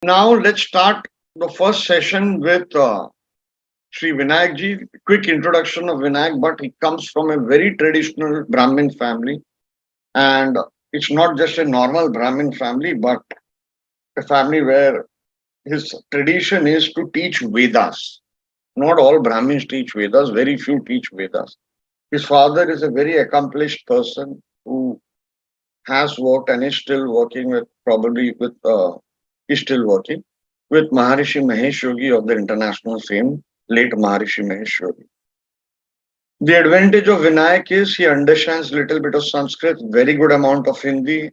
Now let's start the first session with Sri Vinayak ji. Quick introduction of Vinayak Bhatt. He comes from a very traditional Brahmin family, and it's not just a normal Brahmin family, but a family where his tradition is to teach Vedas. Not all Brahmins teach Vedas, very few teach Vedas. His father is a very accomplished person who has worked and is still working with, probably with, is still working with Maharishi Mahesh Yogi of the international fame, late Maharishi Mahesh Yogi. The advantage of Vinayak is he understands little bit of Sanskrit, very good amount of Hindi,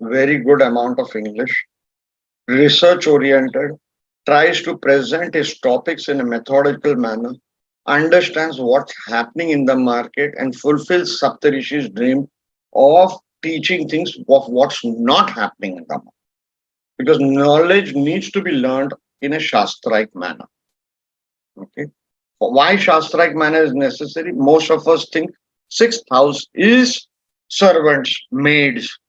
very good amount of English, research oriented, tries to present his topics in a methodical manner, understands what's happening in the market, and fulfills Saptarishi's dream of teaching things of what's not happening in the market. Because knowledge needs to be learned in a Shastraic manner. Okay. Why Shastraic manner is necessary? Most of us think sixth house is servants, maids.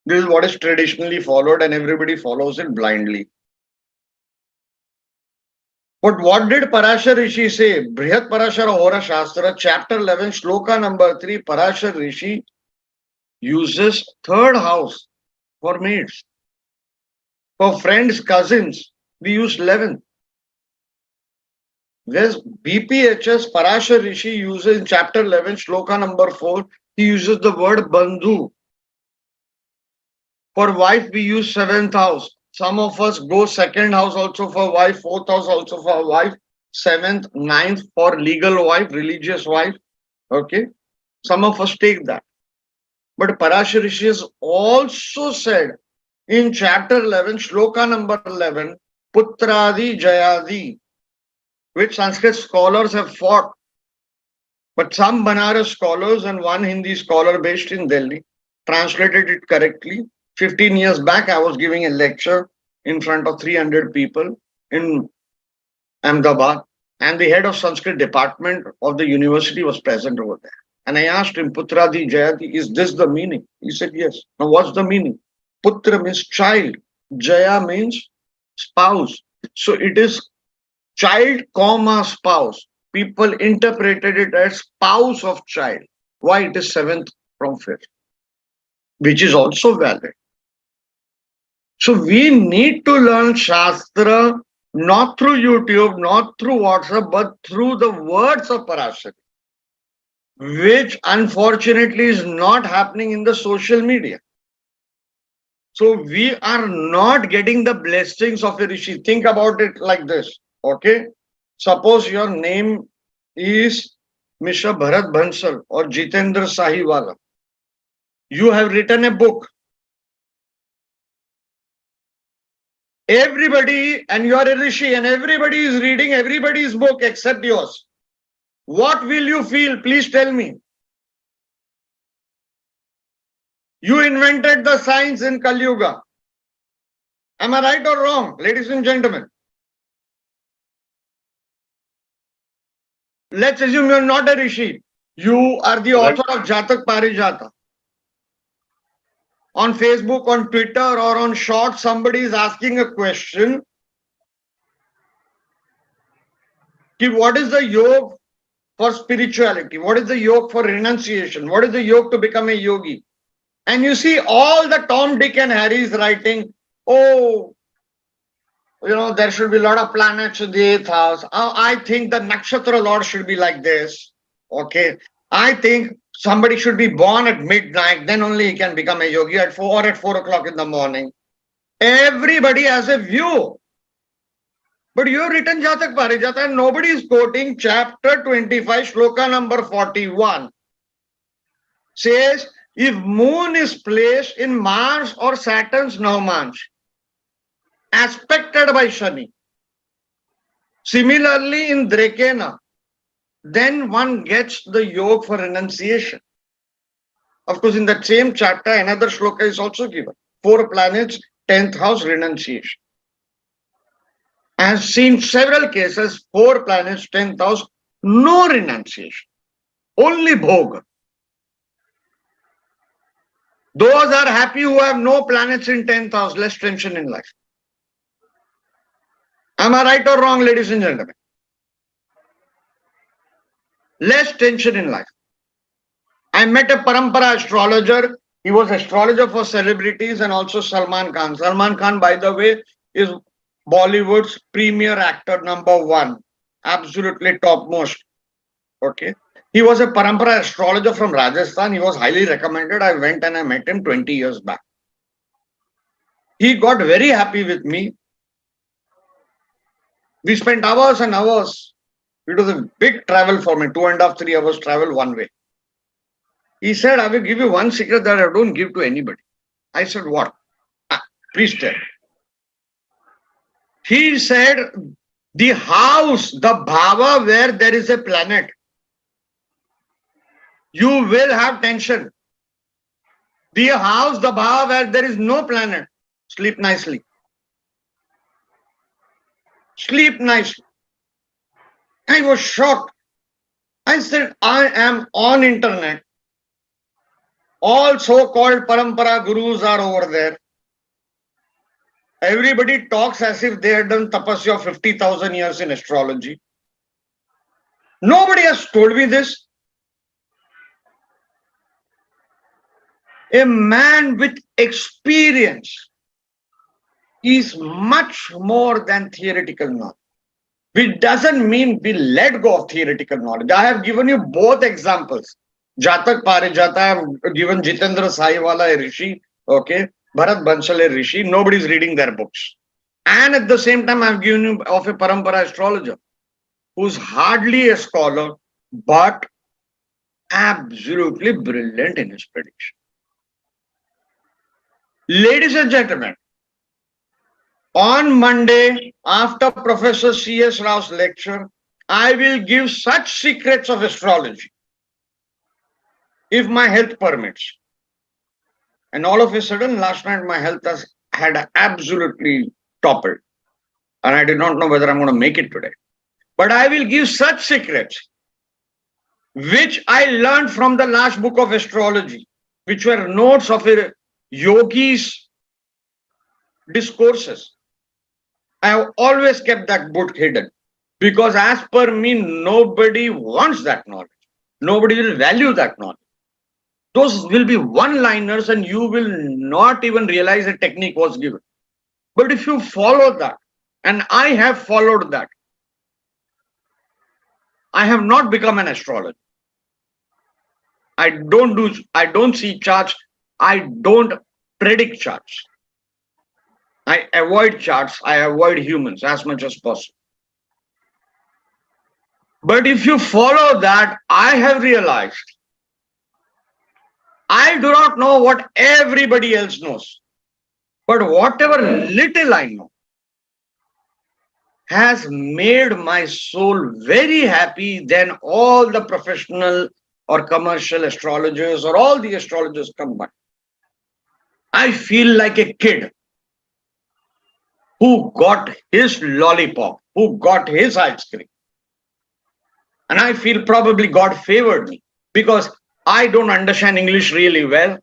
This is what is traditionally followed, and everybody follows it blindly. But what did Parashar Rishi say? Brihat Parashara Hora Shastra, chapter 11, shloka number 3, Parashar Rishi uses third house for maids. For friends, cousins, we use 11th. Whereas BPHS Parashar Rishi uses in chapter 11, shloka number 4, he uses the word bandhu. For wife, we use 7th house. Some of us go second house also for wife, fourth house also for wife, seventh, ninth for legal wife, religious wife. Okay. Some of us take that. But Parashar Rishi has also said in chapter 11, shloka number 11, Putradi Jayadi, which Sanskrit scholars have fought. But some Banaras scholars and one Hindi scholar based in Delhi translated it correctly. 15 years back, I was giving a lecture in front of 300 people in Ahmedabad, and the head of Sanskrit department of the university was present over there. And I asked him, Putradi Jayati, is this the meaning? He said, yes. Now, what's the meaning? Putra means child, Jaya means spouse. So it is child, comma, spouse. People interpreted it as spouse of child. Why it is seventh from fifth, which is also valid. So we need to learn Shastra not through YouTube, not through WhatsApp, but through the words of Parashar, which unfortunately is not happening in the social media. So we are not getting the blessings of a Rishi. Think about it like this, okay? Suppose your name is Mr. Bharat Bansal or Jitendra Sahiwala. You have written a book. Everybody, and you are a Rishi, and everybody is reading everybody's book except yours. What will you feel? Please tell me. You invented the science in Kali Yuga. Am I right or wrong, ladies and gentlemen? Let's assume you're not a Rishi. You are the author of Jatak Parijata. On Facebook, on Twitter, or on Short, somebody is asking a question. What is the yoga for spirituality? What is the yoga for renunciation? What is the yoga to become a yogi? And you see all the Tom, Dick and Harry is writing, oh, there should be a lot of planets in the 8th house. I think the Nakshatra Lord should be like this. Okay. I think somebody should be born at midnight, then only he can become a yogi at 4 or at 4 o'clock in the morning. Everybody has a view. But you have written Jatak Parijata and nobody is quoting chapter 25, shloka number 41. Says, if moon is placed in Mars or Saturn's Navmansh, aspected by Shani, similarly in Drekena, then one gets the yoga for renunciation. Of course, in that same chapter, another shloka is also given. 4 planets, 10th house, renunciation. I have seen several cases, 4 planets, 10th house, no renunciation, only bhoga. Those are happy who have no planets in 10th house, less tension in life. Am I right or wrong, ladies and gentlemen? Less tension in life. I met a Parampara astrologer. He was astrologer for celebrities and also Salman Khan. Salman Khan, by the way, is Bollywood's premier actor #1. Absolutely topmost. Okay. He was a Parampara astrologer from Rajasthan. He was highly recommended. I went and I met him 20 years back. He got very happy with me. We spent hours and hours. It was a big travel for me, 2.5, 3 hours travel one way. He said, I will give you one secret that I don't give to anybody. I said, what? Please tell. He said, the house, the bhava where there is a planet, you will have tension. The house, the bhava where there is no planet, sleep nicely. Sleep nicely. I was shocked. I said, I am on internet. All so-called Parampara gurus are over there. Everybody talks as if they had done tapasya of 50,000 years in astrology. Nobody has told me this. A man with experience is much more than theoretical knowledge. Which doesn't mean we let go of theoretical knowledge. I have given you both examples. Jatak Parijata, I have given Jitendra Saiwala a Rishi, okay, Bharat Bansal a Rishi. Nobody is reading their books. And at the same time, I have given you of a Parampara astrologer who's hardly a scholar, but absolutely brilliant in his prediction. Ladies and gentlemen, on Monday, after Professor C.S. Rao's lecture, I will give such secrets of astrology, if my health permits. And all of a sudden, last night, my health had absolutely toppled. And I did not know whether I'm going to make it today. But I will give such secrets, which I learned from the last book of astrology, which were notes of a yogi's discourses. I have always kept that book hidden because as per me, nobody wants that knowledge. Nobody will value that knowledge. Those will be one-liners and you will not even realize a technique was given. But if you follow that, and I have followed that, I have not become an astrologer. I don't see charts. I don't predict charts. I avoid charts. I avoid humans as much as possible. But if you follow that, I have realized I do not know what everybody else knows. But whatever little I know has made my soul very happy than all the professional or commercial astrologers or all the astrologers combined. I feel like a kid who got his lollipop, who got his ice cream. And I feel probably God favored me because I don't understand English really well.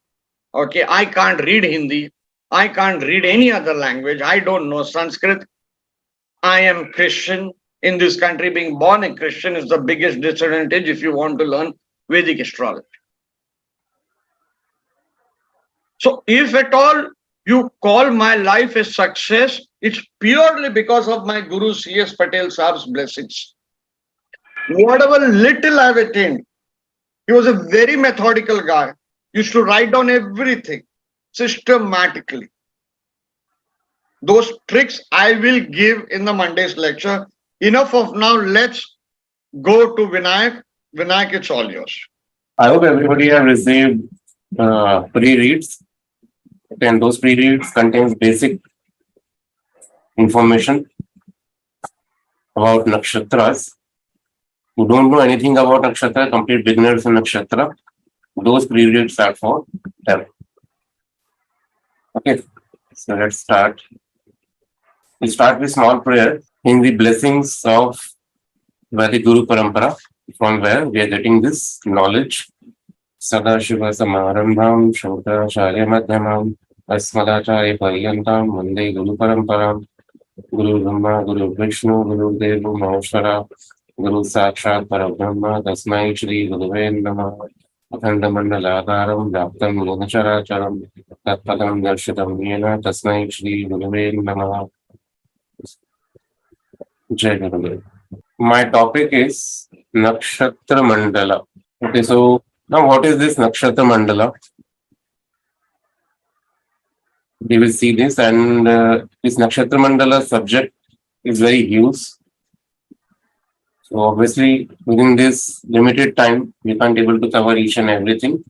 Okay, I can't read Hindi. I can't read any other language. I don't know Sanskrit. I am Christian. In this country, being born a Christian is the biggest disadvantage if you want to learn Vedic astrology. So if at all you call my life a success, it's purely because of my Guru C.S. Patel Sahab's blessings. Whatever little I've attained, he was a very methodical guy. Used to write down everything systematically. Those tricks I will give in the Monday's lecture. Enough of now, let's go to Vinayak. Vinayak, it's all yours. I hope everybody have received pre-reads. And those pre-reads contains basic information about nakshatras. Who don't know anything about nakshatra, complete beginners in nakshatra, those pre-reads are for them. Okay, so let's start. We start with small prayer in the blessings of Vedic Guru Parampara, from where we are getting this knowledge. Sadashiva Samarambham Shankaracharya Madhyamam Asmadacharya Paryantam Vande Guru Paramparam Guru Brahma, Guru Vishnu, Guru Deva Maheshwara, Guru Sakshat Parabrahma, Tasmai Shri Guruve Namah. Akhanda Mandalakaram, Vyaptam Yena Characharam, Tatpadam Darshitam Yena, Tasmai Shri Guruve Namah. Jai Gurudev. My topic is Nakshatra Mandala. Okay, so now what is this Nakshatra Mandala? We will see this, and this Nakshatra Mandala subject is very huge. So obviously, within this limited time, we can't able to cover each and everything.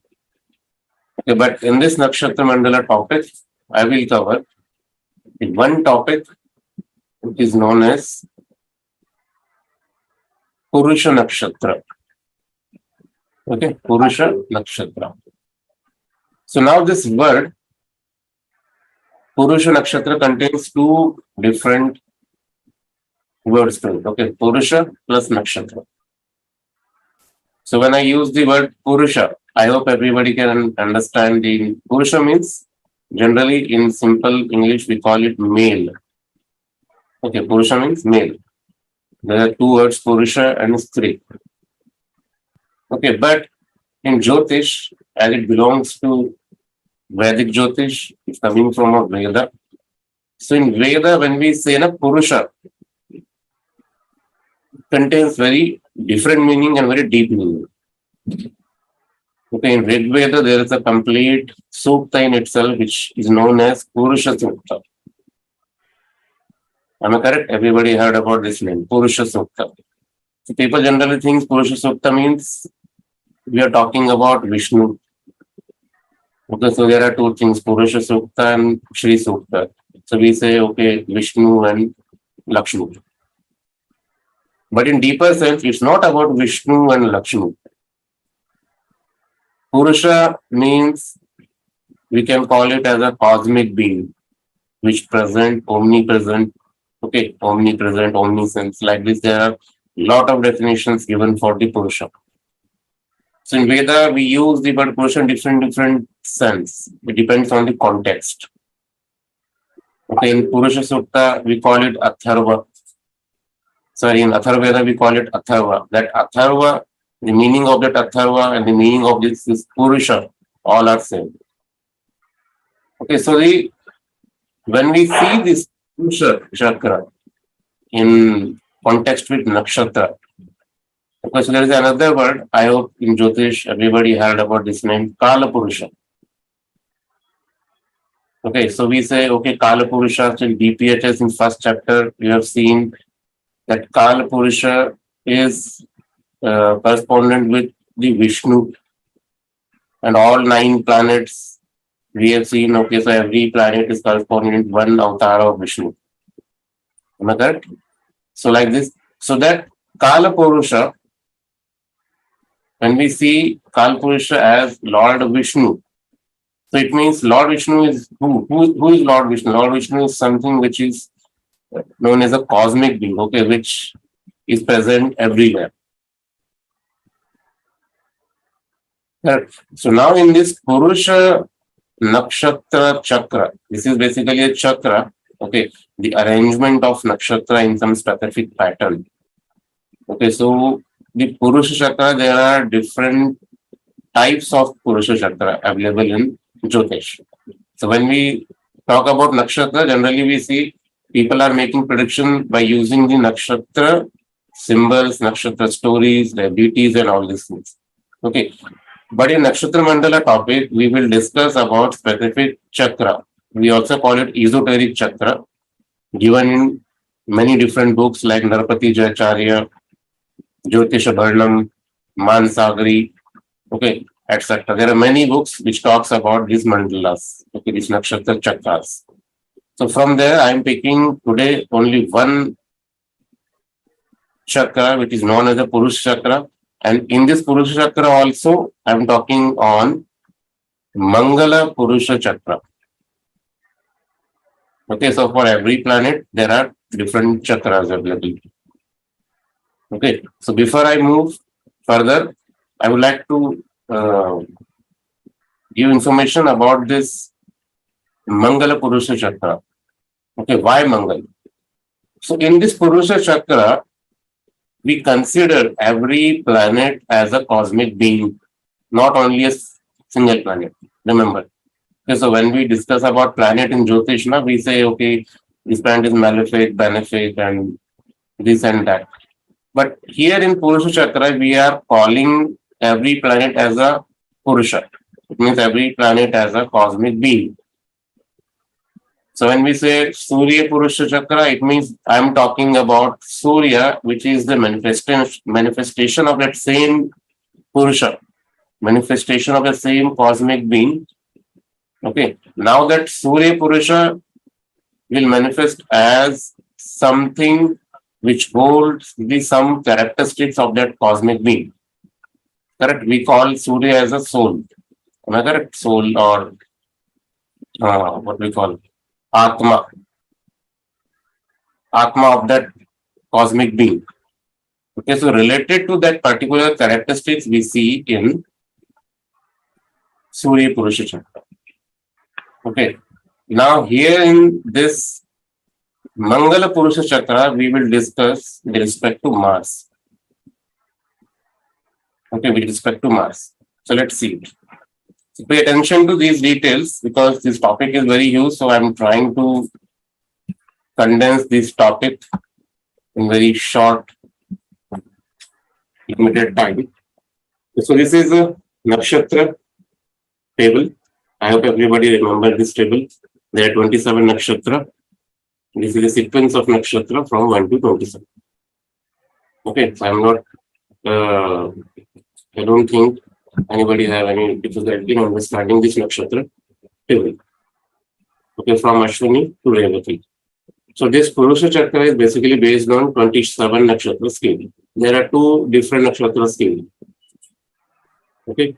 Okay, but in this Nakshatra Mandala topic, I will cover one topic which is known as Purusha Nakshatra. Okay, Purusha Nakshatra. So now this word Purusha Nakshatra contains two different words to it. Okay, Purusha plus Nakshatra. So when I use the word Purusha, I hope everybody can understand the Purusha means generally in simple English we call it male. Okay, Purusha means male. There are two words Purusha and Stri. Okay, but in Jyotish, as it belongs to Vedic Jyotish, it's coming from a Veda. So in Veda, when we say na Purusha, contains very different meaning and very deep meaning. Okay, in Rig Veda, there is a complete sukta in itself, which is known as Purusha Sukta. Am I correct? Everybody heard about this name, Purusha Sukta. So people generally think Purusha Sukta means we are talking about Vishnu. Okay, so there are two things, Purusha Sukta and Shri Sukta. So we say, okay, Vishnu and Lakshmi. But in deeper sense, it's not about Vishnu and Lakshmi. Purusha means we can call it as a cosmic being, which present, omnipresent, okay, omnipresent, omniscience. Like this, there are a lot of definitions given for the Purusha. So in Veda, we use the word Purusha in different sense. It depends on the context. Okay, in Purusha Sukta, we call it Atharva. Sorry, in Atharvaveda, we call it Atharva. That Atharva, the meaning of that Atharva and the meaning of this is Purusha, all are same. Okay, so when we see this Purusha Chakra in context with Nakshatra, okay, so there is another word, I hope in Jyotish, everybody heard about this name, Kala Purusha. Okay, so we say, okay, Kala Purusha, in DPHS in first chapter, we have seen that Kala Purusha is correspondent with the Vishnu and all 9 planets. We have seen, okay, so every planet is corresponding to one avatar of Vishnu. Am I correct? So like this, so that Kala Purusha, when we see Kala Purusha as Lord Vishnu, so it means Lord Vishnu is who? Who is Lord Vishnu? Lord Vishnu is something which is known as a cosmic being, okay, which is present everywhere. Correct. So now in this Purusha Nakshatra Chakra, this is basically a chakra, okay, the arrangement of nakshatra in some specific pattern. Okay, so the Purusha Chakra, there are different types of Purusha Chakra available in Jyotish. So when we talk about nakshatra, generally we see people are making prediction by using the nakshatra symbols, nakshatra stories, their deities and all these things. Okay. But in Nakshatra Mandala topic, we will discuss about specific chakra. We also call it esoteric chakra, given in many different books like Narpati Jayacharya, Jyotisha Bharnam, Mansagari, okay, etc. There are many books which talks about these mandalas, okay, these nakshatra chakras. So from there, I am picking today only one chakra, which is known as the Purusha Chakra. And in this Purusha Chakra also, I am talking on Mangala Purusha Chakra. Okay, so for every planet, there are different chakras available. Okay, so before I move further, I would like to give information about this Mangala Purusha Chakra. Okay, why Mangal? So in this Purusha Chakra, we consider every planet as a cosmic being, not only a single planet. Remember. Okay, so when we discuss about planet in Jyotish, we say, okay, this planet is malefic, benefic, and this and that. But here in Purusha Chakra, we are calling every planet as a Purusha. It means every planet as a cosmic being. So when we say Surya Purusha Chakra, it means I'm talking about Surya, which is the manifestation of that same Purusha, manifestation of the same cosmic being. Okay. Now that Surya Purusha will manifest as something which holds the some characteristics of that cosmic being. Correct? We call Surya as a soul. Am I correct? Soul or what we call Atma. Atma of that cosmic being. Okay, so related to that particular characteristics we see in Surya Purusha Chakra. Okay. Now here in this Mangala Purusha Chakra, we will discuss with respect to Mars. Okay, with respect to Mars. So let's see it. So pay attention to these details because this topic is very huge. So I'm trying to condense this topic in very short, limited time. So this is a Nakshatra table. I hope everybody remember this table. There are 27 Nakshatra. This is a sequence of Nakshatra from 1 to 27. Okay, so I'm not, I don't think anybody have any difficulty in understanding this Nakshatra table. Okay, from Ashwini to Revati. So this Purusha Chakra is basically based on 27 Nakshatra scale. There are two different Nakshatra scale. Okay.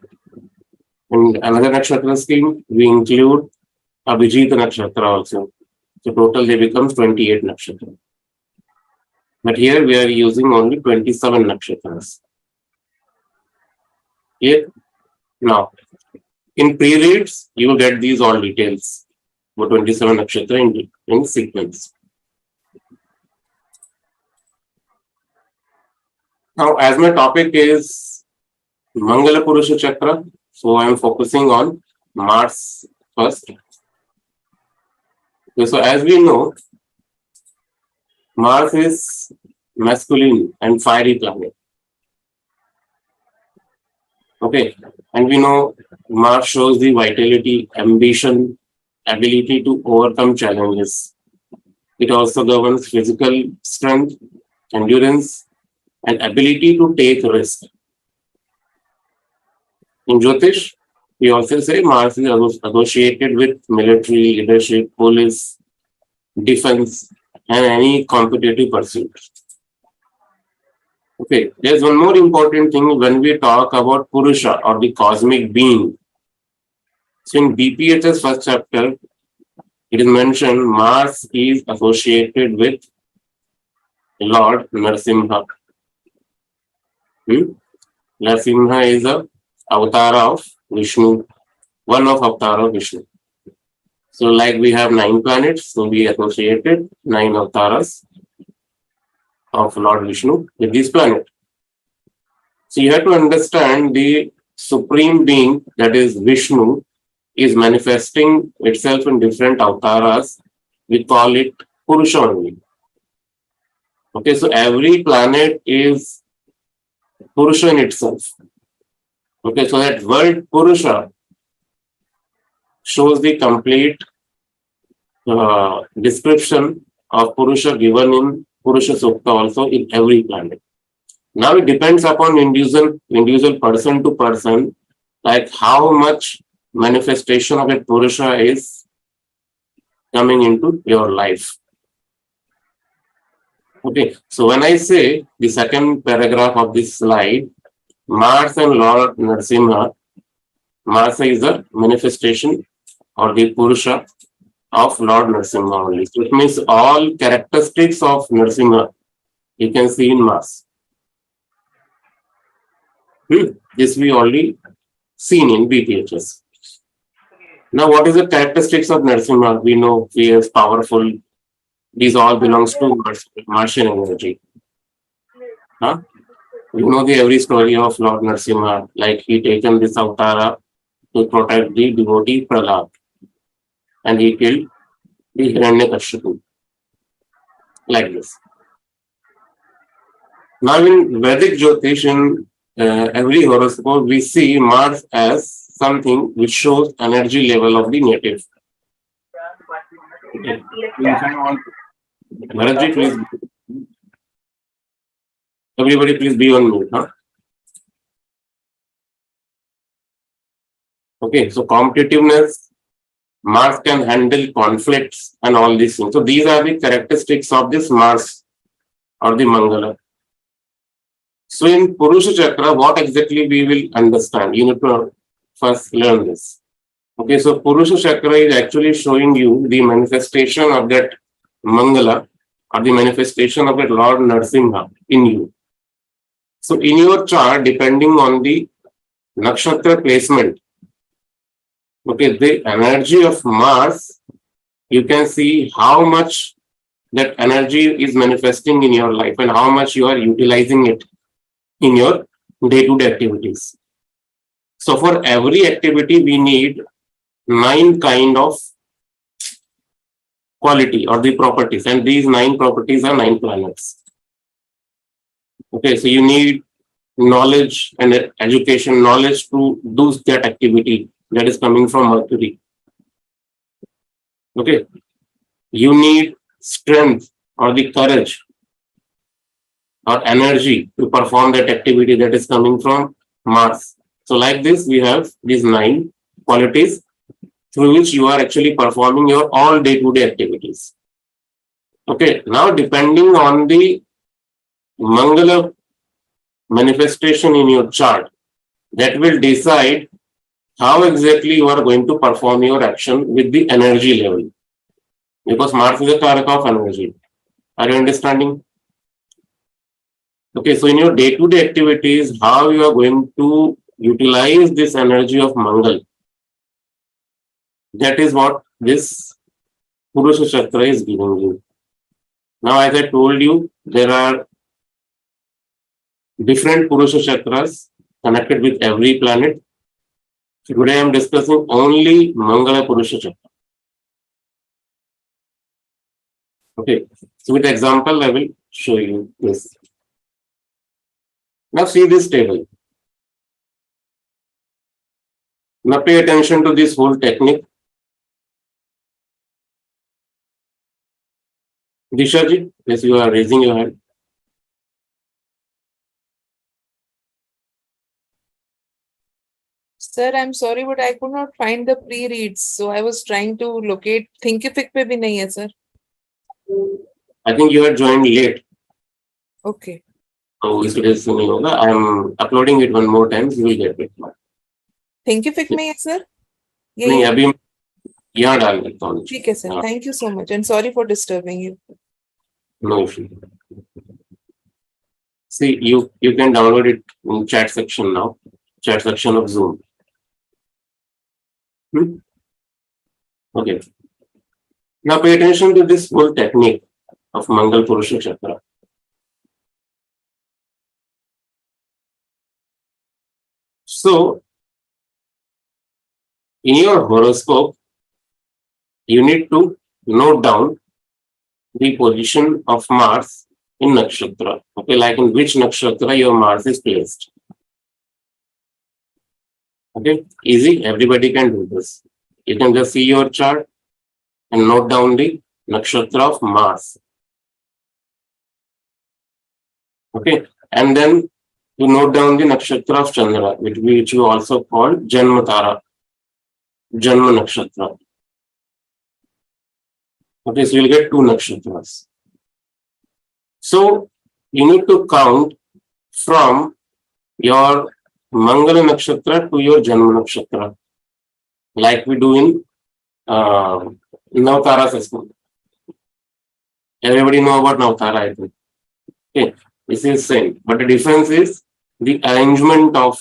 And another Nakshatra scheme, we include Abhijita Nakshatra also. So total they becomes 28 Nakshatra. But here we are using only 27 Nakshatras. Here, now, in periods, you will get these all details for 27 Nakshatra in sequence. Now, as my topic is Mangala Purusha Chakra, so I am focusing on Mars first. Okay, so as we know, Mars is masculine and fiery planet. Okay, and we know Mars shows the vitality, ambition, ability to overcome challenges. It also governs physical strength, endurance, and ability to take risk. In Jyotish, we also say Mars is associated with military, leadership, police, defense, and any competitive pursuit. Okay, there's one more important thing when we talk about Purusha or the cosmic being. So in BPH's first chapter, it is mentioned Mars is associated with Lord Narasimha. Narasimha is a avatar of Vishnu, one of avatar of Vishnu. So like we have 9 planets, so we associated 9 avatars of Lord Vishnu with this planet. So you have to understand the supreme being, that is Vishnu, is manifesting itself in different avatars. We call it Purusha only. Okay, so every planet is Purusha in itself. Okay, so that word Purusha shows the complete description of Purusha given in Purusha Sukta also in every planet. Now it depends upon individual person to person, like how much manifestation of a Purusha is coming into your life. Okay, so when I say the second paragraph of this slide, Mars and Lord Narasimha, Mars is a manifestation or the Purusha of Lord Narasimha only. So it means all characteristics of Narasimha you can see in Mars. This we already seen in BPHS. Now, what is the characteristics of Narasimha? We know he is powerful, These all belongs to Martian energy. Huh? You know the every story of Lord Narasimha, like he taken this avtara to protect the devotee Prahlad, and he killed the Hiranyakashipu, like this. Now in Vedic Jyotish, in every horoscope, we see Mars as something which shows energy level of the native. Okay. If I want, Bharatji, please, everybody please be on mute. Huh? Okay, so competitiveness, Mars can handle conflicts and all these things. So these are the characteristics of this Mars or the Mangala. So in Purusha Chakra, what exactly we will understand? You need to first learn this. Okay, so Purusha Chakra is actually showing you the manifestation of that Mangala or the manifestation of that Lord Narasimha in you. So in your chart, depending on the Nakshatra placement, okay, the energy of Mars, you can see how much that energy is manifesting in your life and how much you are utilizing it in your day-to-day activities. So for every activity, we need 9 kind of quality or the properties, and these 9 properties are 9 planets. Okay, so you need knowledge and education, knowledge to do that activity that is coming from Mercury. Okay, you need strength or the courage or energy to perform that activity that is coming from Mars. So like this, we have these 9 qualities through which you are actually performing your all day-to-day activities. Okay, now depending on the Mangala manifestation in your chart, that will decide how exactly you are going to perform your action with the energy level. Because Mars is a karaka of energy. Are you understanding? Okay, so in your day-to-day activities, how you are going to utilize this energy of Mangal, that is what this Purusha Chakra is giving you. Now, as I told you, there are different Purusha Chakras connected with every planet. So today I am discussing only Mangala Purusha Chakra. Okay, so with example, I will show you this. Now see this table. Now pay attention to this whole technique. Dishaji, yes, you are raising your hand. Sir, I'm sorry, but I could not find the pre-reads. So I was trying to locate. Thinkific पे भी नहीं है, sir. I think you have joined late. Okay. So इस वजह से नहीं होगा. I am uploading it one more time. You will get it. Thinkific में है, sir? नहीं अभी यहाँ डाल देता हूँ. ठीक है, sir. Thank you so much. And sorry for disturbing you. No issue. See, you can download it in chat section now. Chat section of Zoom. Okay. Now pay attention to this whole technique of Mangal Purusha Chakra. So, in your horoscope, you need to note down the position of Mars in Nakshatra. Okay, like in which Nakshatra your Mars is placed. Okay, easy, everybody can do this. You can just see your chart and note down the Nakshatra of Mars. Okay, and then you note down the Nakshatra of Chandra, which you also call Janmatara, Janma Nakshatra. Okay, so you'll get 2 Nakshatras. So you need to count from your Mangala Nakshatra to your Janma Nakshatra, like we do in Navtara system. Everybody know about Navtara, I think. Okay, this is same, but the difference is the arrangement of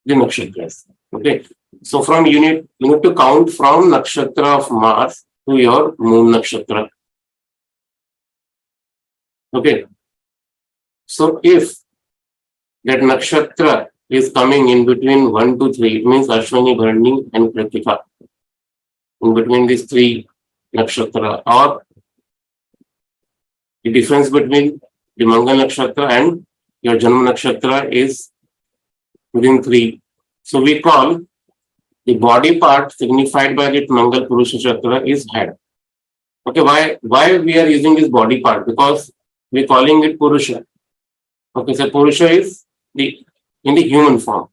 the Nakshatras. Okay, so from you need to count from Nakshatra of Mars to your Moon Nakshatra. Okay. So if that nakshatra is coming in between 1 to 3, it means Ashwini, Bharani and Kritika. In between these three nakshatra, or the difference between the Mangal nakshatra and your Janma nakshatra is within 3. So we call the body part signified by the Mangal Purusha Chakra is head. Okay, why we are using this body part? Because we are calling it Purusha. Okay, so Purusha is in the human form.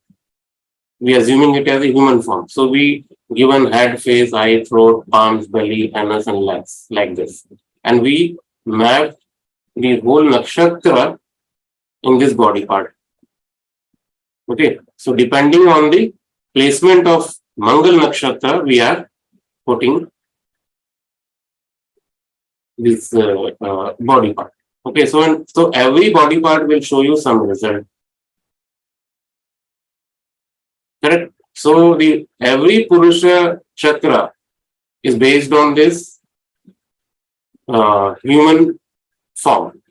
We are assuming it as a human form. So we given head, face, eye, throat, palms, belly, anus, and legs like this. And we map the whole nakshatra in this body part. Okay, so depending on the placement of Mangal nakshatra, we are putting this body part. Okay, so every body part will show you some result. Correct. So the every Purusha chakra is based on this human form.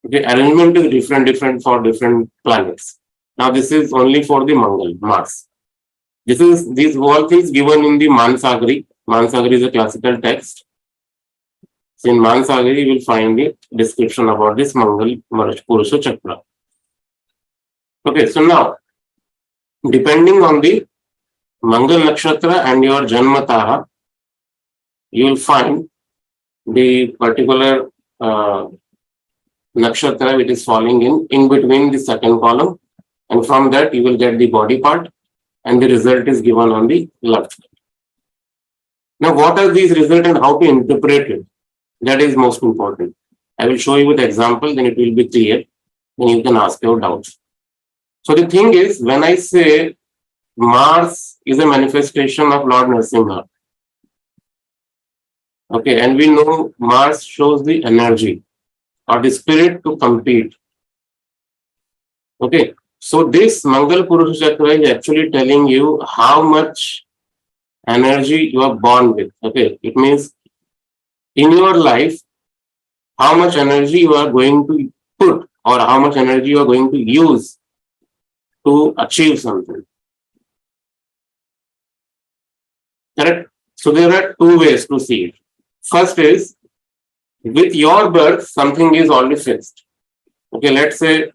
Okay, arrangement is different for different planets. Now this is only for the Mangal, Mars. These all things given in the Mansagari. Mansagari is a classical text. So in Mansagari, you will find the description about this Mangal Purusha Chakra. Okay, so now, depending on the Mangal Nakshatra and your Janma Tara, you will find the particular nakshatra which is falling in between the second column, and from that you will get the body part, and the result is given on the left. Now, what are these results and how to interpret it? That is most important. I will show you with example, then it will be clear. Then you can ask your doubts. So the thing is, when I say Mars is a manifestation of Lord Narasimha, okay, and we know Mars shows the energy or the spirit to compete. Okay, so this Mangal Purusha Chakra is actually telling you how much energy you are born with. Okay, it means in your life, how much energy you are going to put or how much energy you are going to use to achieve something. Correct? So there are two ways to see it. First is, with your birth, something is already fixed. Okay, let's say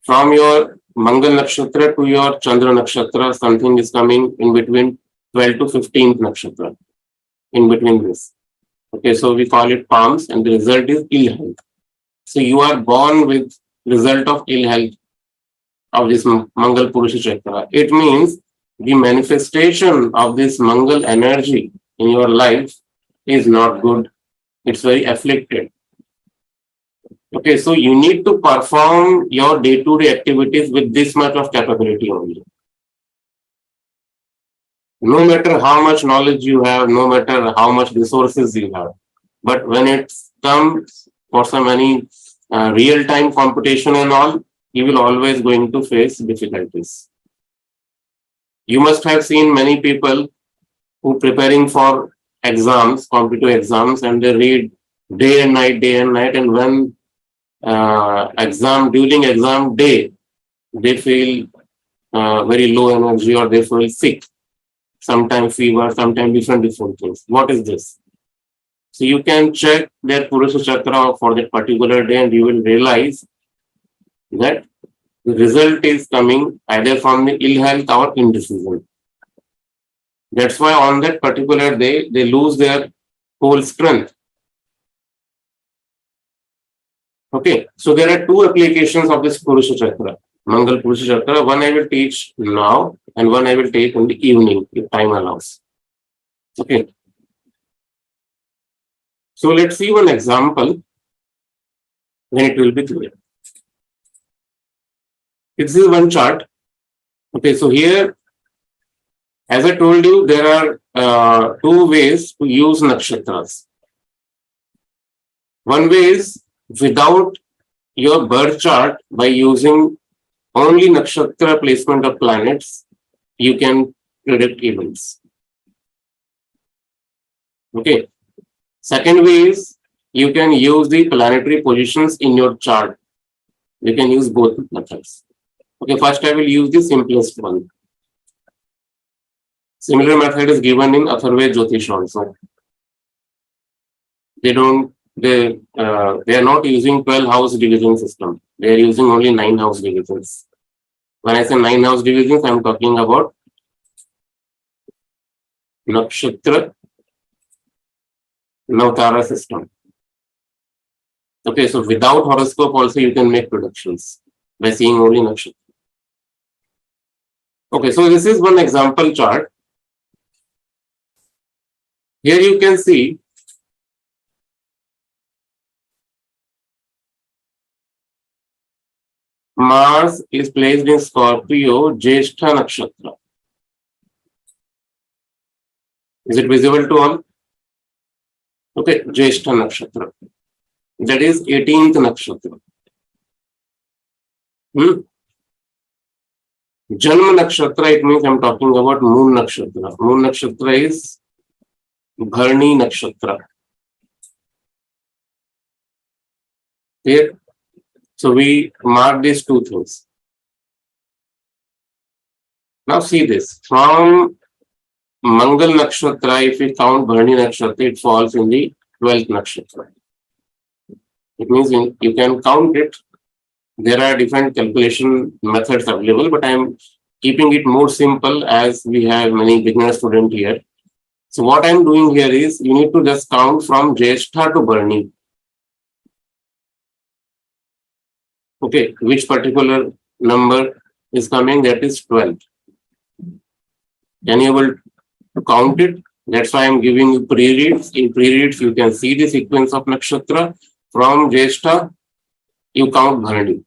from your Mangal Nakshatra to your Chandra Nakshatra, something is coming in between 12 to 15th Nakshatra, in between this. Okay, so we call it palms, and the result is ill health. So you are born with result of ill health of this Mangal Purusha Chakra. It means the manifestation of this Mangal energy in your life is not good. It's very afflicted. Okay, so you need to perform your day-to-day activities with this much of capability only. No matter how much knowledge you have, no matter how much resources you have, but when it comes for some any real-time competition and all, you will always going to face difficulties. You must have seen many people who preparing for exams, competitive exams, and they read day and night, and when during exam day, they feel very low energy or they feel sick. Sometimes fever, sometimes different things. What is this? So you can check their Purusha Chakra for that particular day and you will realize that the result is coming either from the ill health or indecision. That's why on that particular day, they lose their whole strength. Okay, so there are two applications of this Purusha Chakra, Mangal Purusha Chakra. One I will teach now and one I will take in the evening if time allows. Okay. So let's see one example, then it will be clear. This is one chart. Okay, so here, as I told you, there are two ways to use nakshatras. One way is without your birth chart, by using only nakshatra placement of planets, you can predict events. Okay. Second way is you can use the planetary positions in your chart. You can use both methods. Okay, first I will use the simplest one. Similar method is given in Atharva Jyotish also. They are not using 12 house division system. They are using only 9 house divisions. When I say 9 house divisions, I am talking about Nakshatra Navtara system. Okay, so without horoscope also you can make predictions by seeing only nakshatra. Okay, so this is one example chart. Here you can see Mars is placed in Scorpio, Jyeshtha Nakshatra. Is it visible to all? Okay, Jyeshtha Nakshatra. That is 18th Nakshatra. Janma Nakshatra, it means I'm talking about Moon Nakshatra. Moon Nakshatra is Bharni Nakshatra. Here, so we mark these two things. Now see this. From Mangal Nakshatra, if we count Bharni Nakshatra, it falls in the 12th Nakshatra. It means you can count it. There are different calculation methods available, but I am keeping it more simple as we have many beginner students here. So what I am doing here is you need to just count from Jyeshtha to Bharni. Okay, which particular number is coming? That is 12. Can you able to count it? That's why I'm giving you pre-reads. In pre-reads, you can see the sequence of nakshatra. From Jyeshtha, you count Bharani.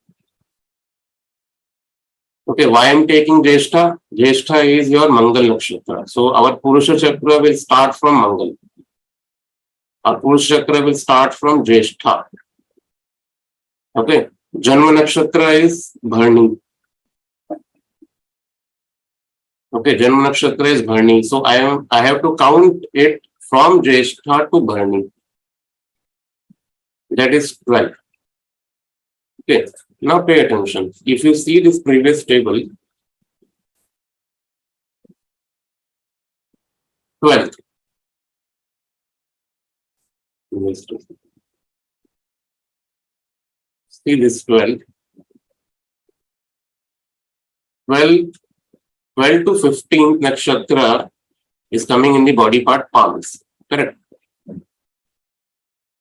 Okay, why I'm taking Jyeshtha? Jyeshtha is your Mangal Nakshatra. So our Purusha Chakra will start from Mangal. Our Purusha Chakra will start from Jyeshtha. Okay, Janma Nakshatra is Bharani. Okay, Janma Nakshatra is Bharani. So I have to count it from Jyeshtha to Bharani. That is 12. Okay, now pay attention. If you see this previous table, 12. See this 12. 12 to 15th nakshatra is coming in the body part palms. Correct?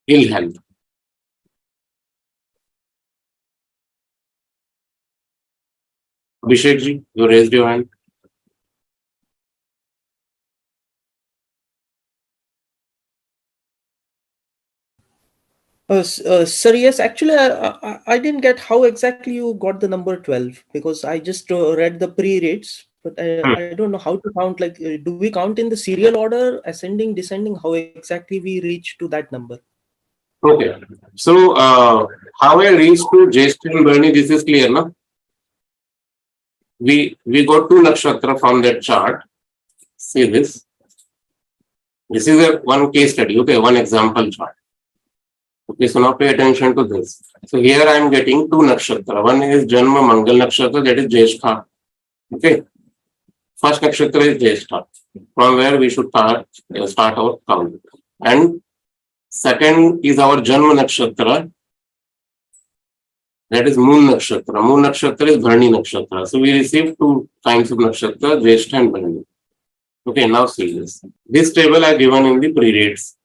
Ill health. Abhishek ji, you raised your hand. Sir, yes, actually, I didn't get how exactly you got the number 12 because I just read the pre-reads, but I don't know how to count. Like, do we count in the serial order, ascending, descending? How exactly we reach to that number? Okay. So, how I reached to Jyeshtha and Bharani, this is clear, no? We got two nakshatra from that chart. See this. This is a one case study. Okay, one example chart. Okay, so now pay attention to this. So here I am getting two nakshatra. One is Janma Mangal Nakshatra, that is Jyeshtha. Okay. First nakshatra is Jyeshtha, from where we should start our count. And second is our Janma Nakshatra, that is Moon Nakshatra. Moon Nakshatra is Bharani Nakshatra. So we receive two kinds of nakshatra, Jyeshtha and Bharani. Okay, now see this. This table I given in the pre-reads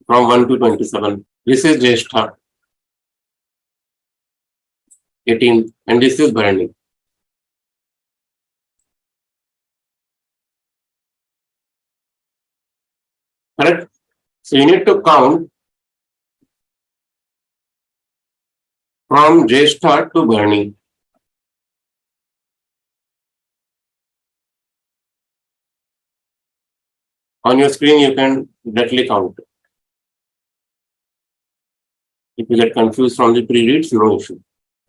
from 1 to 27. This is Jyeshtha, 18, and this is Bharani. Correct? So you need to count from Jyeshtha to Bharani. On your screen, you can directly count. If you get confused from the pre-reads, no issue.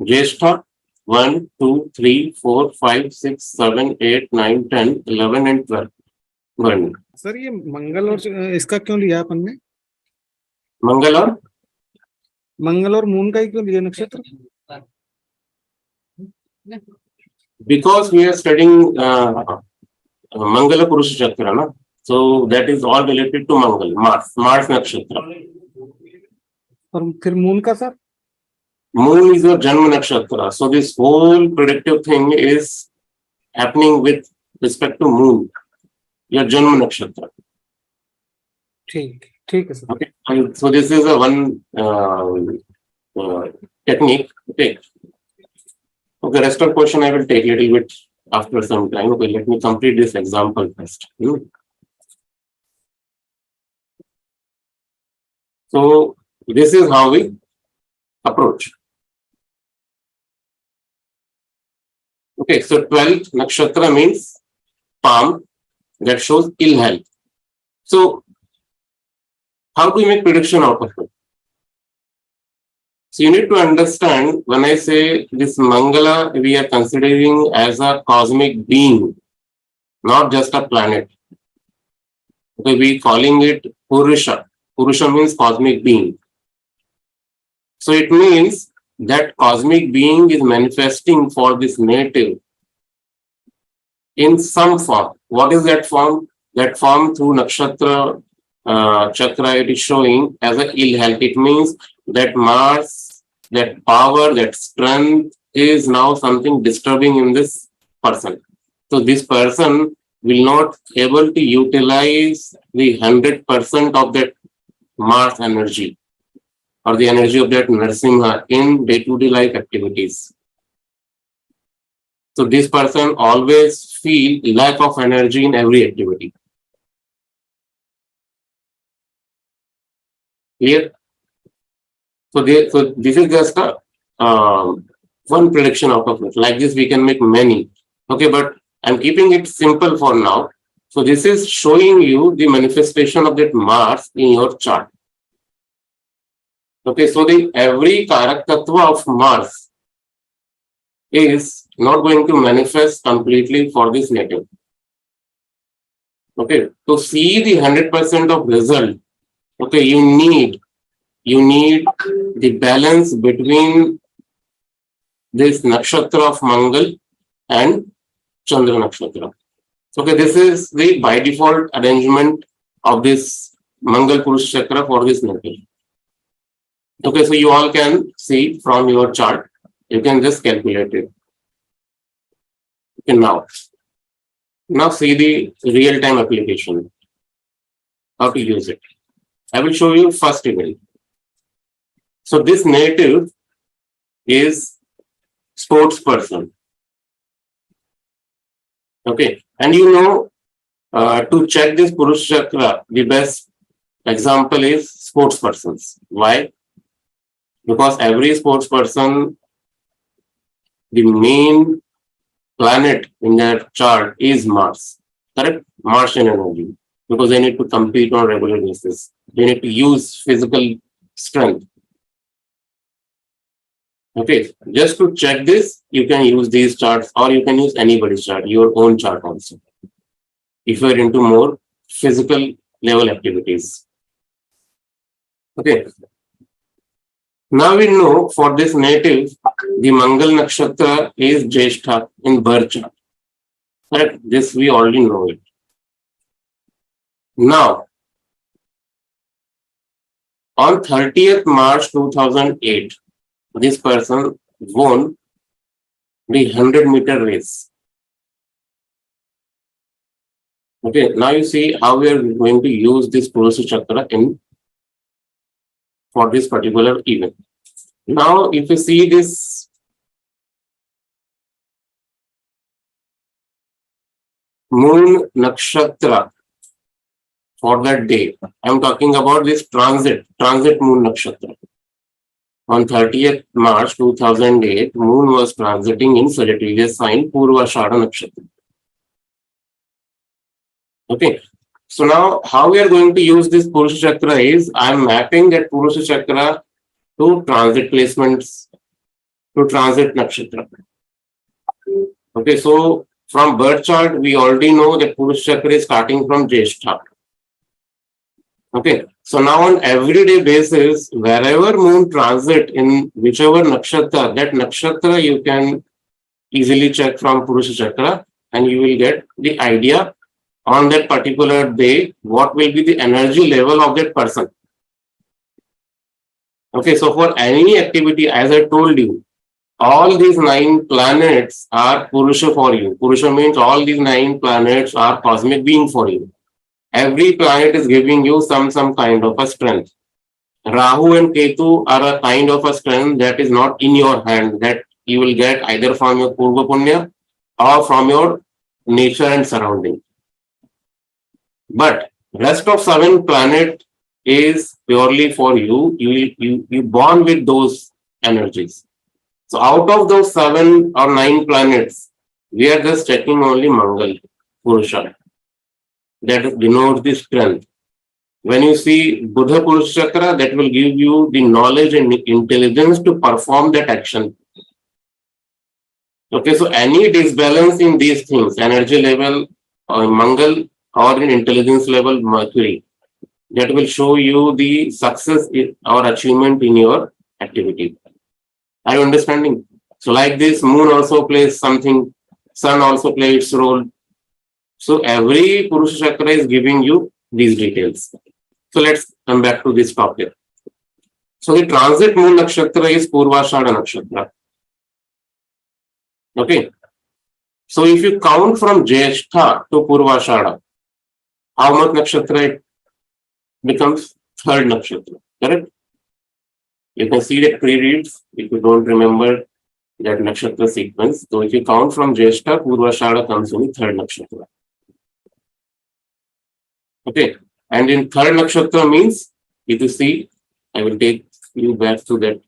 Jyeshtha, 1, 2, 3, 4, 5, 6, 7, 8, 9, 10, 11 and 12. Bharani. Sir ये मंगल और इसका क्यों लिया अपन ने? Mangala? मंगल और moon का ही क्यों लिया नक्षत्र? Because we are studying Mangala Purusha Chakra, na? So that is all related to Mangal, Mars Nakshatra. और फिर मून का sir? Moon is your Janma Nakshatra. So this whole predictive thing is happening with respect to Moon, your Janma Nakshatra. ठीक है sir. Okay. And so this is a one technique. Okay. Okay, rest of question I will take a little bit after some time. Okay, let me complete this example first. So this is how we approach. Okay, so 12th nakshatra means palm, that shows ill health. So how do we make prediction out of it? So you need to understand, when I say this Mangala, we are considering as a cosmic being, not just a planet. Okay, we calling it Purusha. Purusha means cosmic being. So it means that cosmic being is manifesting for this native in some form. What is that form? That form through Nakshatra Chakra it is showing as a ill health. It means that Mars, that power, that strength is now something disturbing in this person. So this person will not able to utilize the 100% of that Mars energy or the energy of that Narsimha in day-to-day life activities. So this person always feel lack of energy in every activity. Clear? So this is just a one prediction out of it. Like this, we can make many. Okay, but I'm keeping it simple for now. So this is showing you the manifestation of that Mars in your chart. Okay, so the every Karak Tattva of Mars is not going to manifest completely for this native. Okay, to see the 100% of result, okay, you need the balance between this nakshatra of Mangal and Chandra Nakshatra. Okay, this is the by default arrangement of this Mangal Purusha Chakra for this native. Okay, so you all can see from your chart, you can just calculate it. Okay, now see the real-time application, how to use it. I will show you first event. So this native is sports person. Okay, and you know, to check this Purusha Chakra, the best example is sports persons. Why? Because every sports person, the main planet in their chart is Mars. Correct? Martian energy. Because they need to compete on a regular basis. They need to use physical strength. Okay, just to check this, you can use these charts or you can use anybody's chart, your own chart also. If you're into more physical level activities. Okay. Now we know for this native, the Mangal Nakshatra is Jyeshtha in birth chart. Right? This we already know it. Now, on 30th March 2008, this person won the 100-meter race. Okay, now you see how we are going to use this Purusha Chakra for this particular event. Now, if you see this Moon Nakshatra for that day, I'm talking about this transit Moon Nakshatra. On 30th March 2008, Moon was transiting in Sagittarius sign Purvashada Nakshatra. Okay, so now how we are going to use this Purusha Chakra is, I am mapping that Purusha Chakra to transit placements, to transit Nakshatra. Okay, so from birth chart, we already know that Purusha Chakra is starting from Jyeshtha. Okay, so now on everyday basis, wherever moon transit in whichever nakshatra, that nakshatra you can easily check from Purusha Chakra, and you will get the idea on that particular day what will be the energy level of that person. Okay, so for any activity, as I told you, all these 9 planets are Purusha for you. Purusha means all these 9 planets are cosmic being for you. Every planet is giving you some kind of a strength. Rahu and Ketu are a kind of a strength that is not in your hand, that you will get either from your Purva Punya or from your nature and surrounding. But rest of 7 planet is purely for you. You born with those energies. So out of those 7 or 9 planets, we are just checking only Mangal, Purusha. That denotes the strength. When you see Buddha Purusha Chakra, that will give you the knowledge and intelligence to perform that action. Okay, so any disbalance in these things, energy level or Mangal or in intelligence level Mercury, that will show you the success or achievement in your activity. Are you understanding? So like this, moon also plays something, sun also plays its role. So every Purusha Chakra is giving you these details. So let's come back to this topic. So the transit moon nakshatra is Purvashada nakshatra. Okay. So if you count from Jyeshtha to Purvashada, how much nakshatra it becomes? Third nakshatra. Correct? You can see that pre-reads if you don't remember that nakshatra sequence. So if you count from Jyeshtha, Purvashada comes in the third nakshatra. Okay. And in third nakshatra means, if you see, I will take you back to that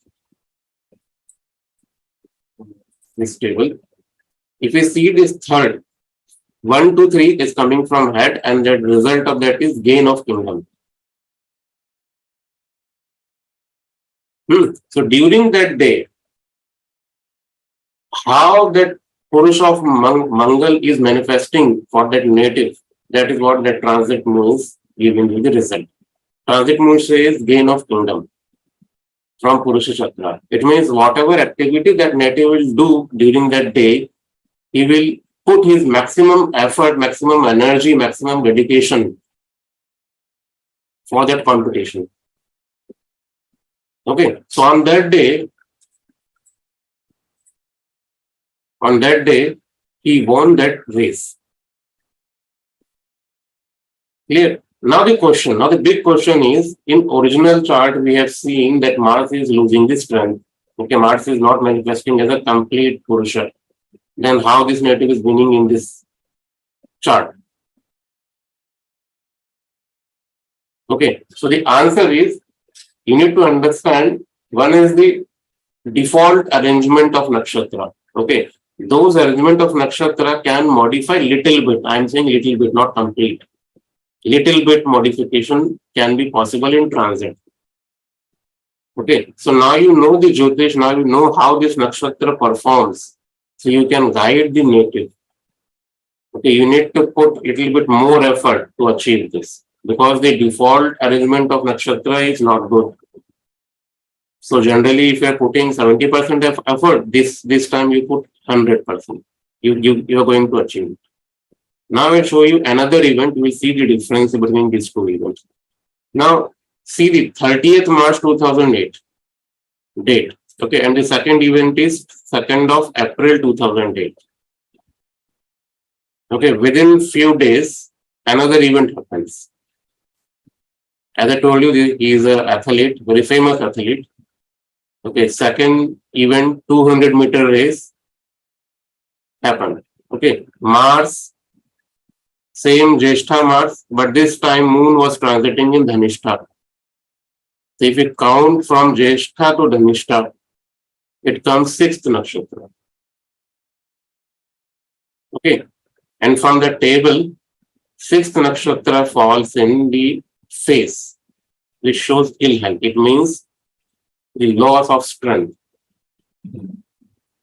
this table. If you see this third, 1, 2, 3 is coming from head, and the result of that is gain of kingdom. So during that day, how that Purusha of Mangal is manifesting for that native, that is what that transit moon is giving you the result. Transit moon says gain of kingdom from Purusha Chakra. It means whatever activity that native will do during that day, he will put his maximum effort, maximum energy, maximum dedication for that competition. Okay, so on that day, he won that race. Clear? Now the big question is, in original chart, we have seen that Mars is losing the strength. Okay, Mars is not manifesting as a complete Purusha. Then how this native is winning in this chart? Okay, so the answer is, you need to understand, one is the default arrangement of nakshatra. Okay, those arrangement of nakshatra can modify little bit. I am saying little bit, not complete. Little bit modification can be possible in transit. Okay, so now you know the jyotish, now you know how this nakshatra performs. So you can guide the native. Okay, you need to put little bit more effort to achieve this, because the default arrangement of nakshatra is not good. So generally, if you are putting 70% of effort, this time you put 100%. You are going to achieve it. Now I will show you another event. You will see the difference between these two events. Now see the 30th March 2008 date. Okay, and the second event is 2nd of April 2008. Okay, within few days, another event happens. As I told you, he is an athlete, very famous athlete. Okay, second event, 200-meter race happened. Okay, Mars, same Jyeshtha Mars, but this time moon was transiting in Dhanishta. So if you count from Jyeshtha to Dhanishta, it comes 6th nakshatra. Okay, and from the table, 6th nakshatra falls in the face, which shows ill health. It means the loss of strength.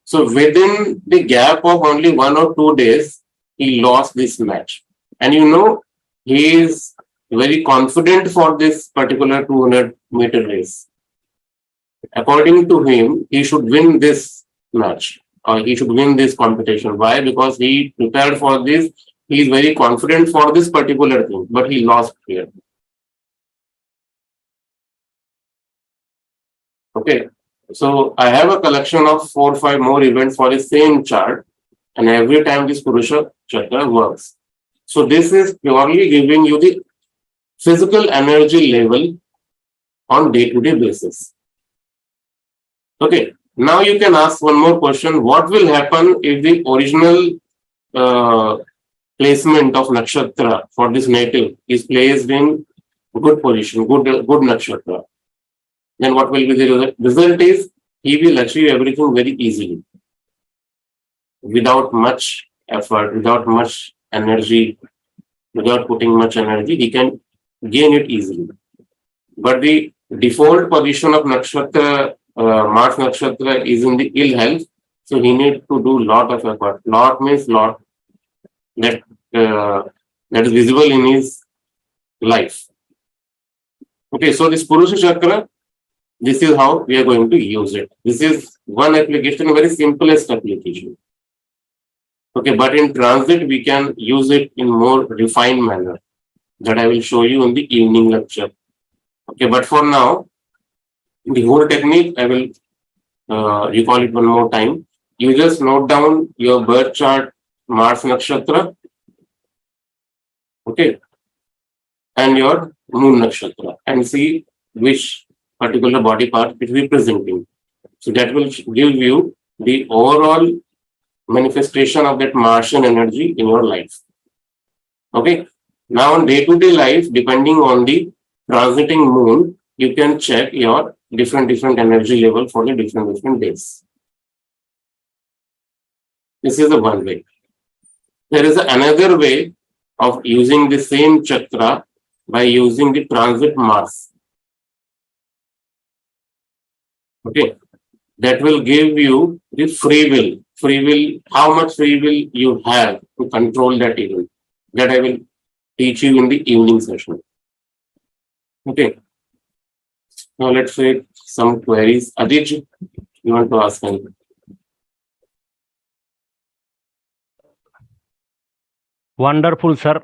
So within the gap of only 1 or 2 days, he lost this match. And you know, he is very confident for this particular 200-meter race. According to him, he should win this match or he should win this competition. Why? Because he prepared for this. He is very confident for this particular thing, but he lost here. Okay. So I have a collection of 4 or 5 more events for the same chart, and every time this Purusha Chakra works. So this is purely giving you the physical energy level on day-to-day basis. Okay, now you can ask one more question. What will happen if the original placement of nakshatra for this native is placed in good position, good nakshatra? Then what will be the result? Result is he will achieve everything very easily, without much effort, without much energy, without putting much energy, he can gain it easily. But the default position of nakshatra, Mars nakshatra, is in the ill health, so he needs to do lot of effort. Lot means lot that is visible in his life. Okay, so this Purusha Chakra, this is how we are going to use it. This is one application, very simplest application. Okay, but in transit, we can use it in more refined manner that I will show you in the evening lecture. Okay, but for now, the whole technique, I will recall it one more time. You just note down your birth chart, Mars Nakshatra, okay, and your Moon Nakshatra, and see which particular body part it will be presenting. So that will give you the overall manifestation of that Martian energy in your life. Okay. Now on day-to-day life, depending on the transiting moon, you can check your different energy level for the different days. This is the one way. There is another way of using the same chakra by using the transit Mars. Okay, that will give you the free will. Free will, how much free will you have to control that event. That I will teach you in the evening session. Okay. Now let's say some queries. Aditya, you want to ask anything? Wonderful sir,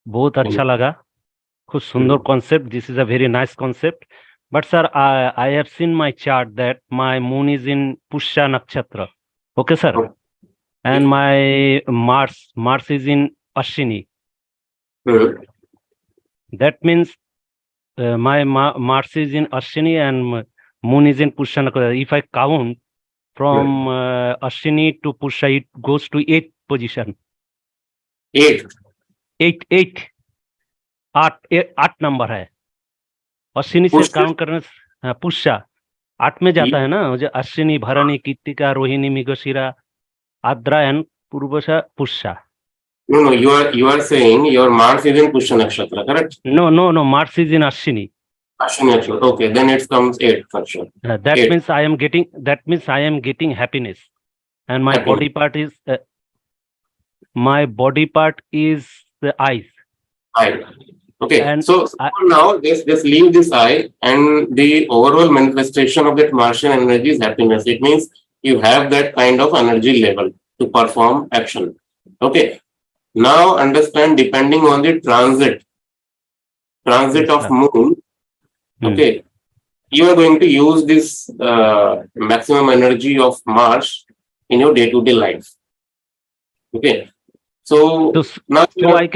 बहुत अच्छा लगा, खूब सुंदर concept. This is a very nice concept. But sir, I have seen my chart that my moon is in Pusha Nakshatra. Okay, sir. And my Mars is in Ashini. That means my Mars is in Ashini and moon is in Pusha Nakshatra. If I count from Ashini to Pusha, it goes to 8th position. 8 number है. अश्विनी से count करने पुष्या 8 में जाता है ना, जो Ashwini, Bharani, Krittika, Rohini, Mrigashira, Ardra and पूर्वशा, Pushya. No, you are saying your Mars is in Pusha Nakshatra, correct? No, Mars is in Ashini. Ashini Nakshatra. Okay, then it comes 8 for sure. That 8. means I am getting happiness, and my body part is the eyes. Eye. Okay, and so now just leave this eye, and the overall manifestation of that Martian energy is happiness. It means you have that kind of energy level to perform action. Okay, now understand, depending on the transit yes, of moon, okay, you are going to use this maximum energy of Mars in your day-to-day life. Okay, so now I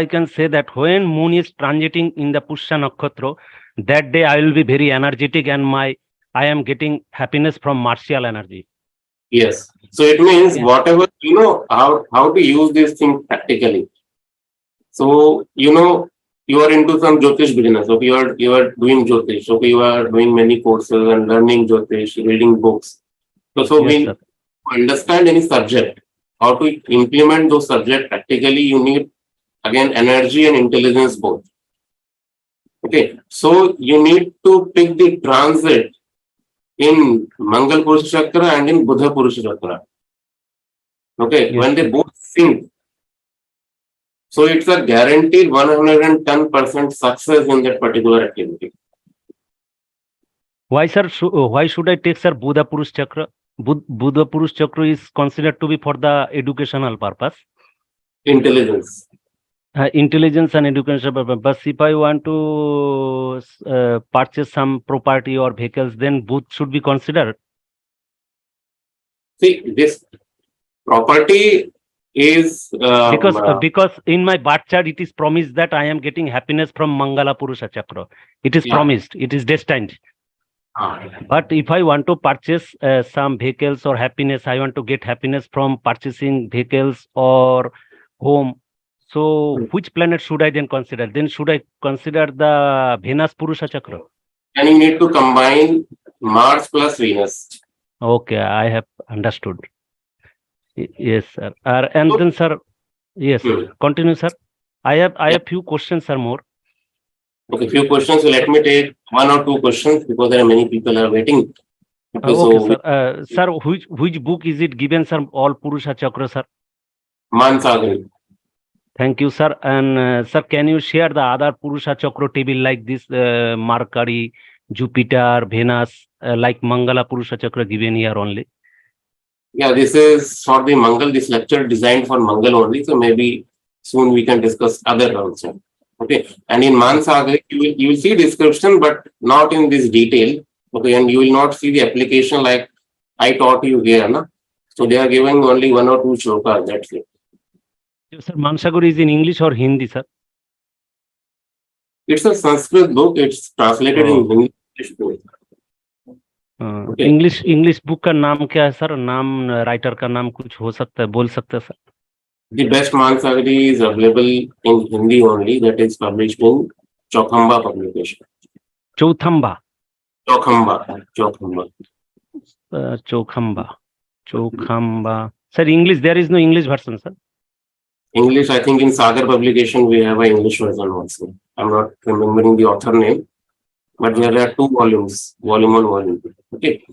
can say that when moon is transiting in the Pusha Nakshatra, that day I will be very energetic and I am getting happiness from martial energy. Yes. So it means whatever, how to use this thing practically. So, you are into some jyotish business. Okay, you are doing jyotish. Okay, you are doing many courses and learning jyotish, reading books. So we understand any subject. How to implement those subjects practically, you need again energy and intelligence both. Okay, so you need to pick the transit in Mangal Purusha Chakra and in Buddha Purusha Chakra. Okay, when they both sync, So it's a guaranteed 110% success in that particular activity. Why, sir? Why should I take, sir, Buddha Purusha Chakra? Buddha Purusha Chakra is considered to be for the educational purpose. Intelligence. Intelligence and education purpose. But if I want to purchase some property or vehicles, then both should be considered. See, this property is Because in my birth chart it is promised that I am getting happiness from Mangala Purusha Chakra. It is promised. It is destined. But if I want to purchase some vehicles or happiness, I want to get happiness from purchasing vehicles or home. So which planet should I then consider? Then should I consider the Venus Purusha Chakra? and you need to combine Mars plus Venus. Okay, I have understood. Yes, sir. And then, sir, yes, continue, sir. I have few questions, sir, more. Okay, few questions. So let me take one or two questions because there are many people are waiting. Okay, Okay, sir. Which book is it given, sir? All Purusha Chakra, sir. Mansagari. Thank you, sir. And sir, can you share the other Purusha Chakra table like this Mercury, Jupiter, Venus, like Mangala Purusha Chakra given here only? Yeah, this is for the Mangal. This lecture designed for Mangal only. So maybe soon we can discuss other also. Okay, and in Mansagari you will see description, but not in this detail. Okay, and you will not see the application like I taught you here, na? So they are giving only one or two shlokas. That's it. Sir, Mansagari is in English or Hindi, sir? It's a Sanskrit book. It's translated in English too. Okay. English book का नाम क्या है sir? नाम writer का नाम कुछ हो सकता है, बोल सकते हैं sir? The best Mansagari is available in Hindi only. That is published in Chokhamba publication. Chothamba. Chokhamba. Chokhamba. Sir, English, there is no English version, sir. English, I think in Sagar publication we have an English version also. I'm not remembering the author name, but there are 2 volumes, volume 1, volume 2. Okay.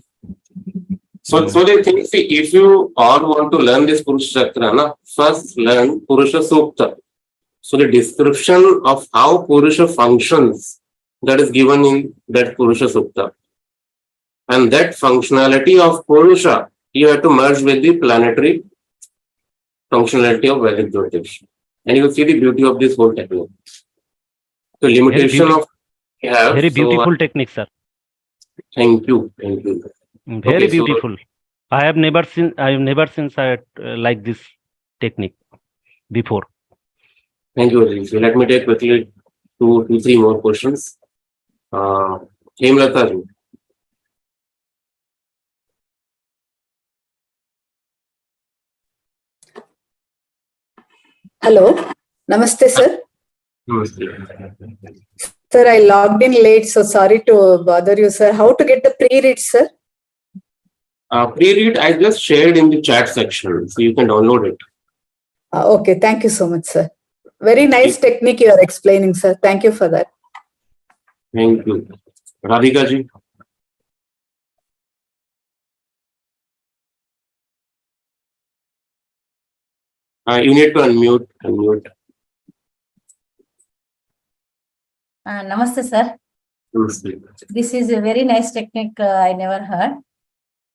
So they think, see, if you all want to learn this Purusha Chakra, first learn Purusha Sukta. So the description of how Purusha functions, that is given in that Purusha Sukta. And that functionality of Purusha, you have to merge with the planetary functionality of Vedic jyotish. And you will see the beauty of this whole technique. The limitation of very beautiful technique, sir. Thank you. Very beautiful. I have never seen like this technique before. Thank you, Ajay. So let me take quickly 2-3 more questions. Hemlata ji. Hello. Namaste, sir. Namaste. Sir, I logged in late, so sorry to bother you, sir. How to get the pre-read, sir? Pre-read I just shared in the chat section, so you can download it. Okay, thank you so much, sir. Very nice technique you are explaining, sir. Thank you for that. Thank you. Radhika ji. You need to unmute. Namaste, sir. Namaste. This is a very nice technique I never heard.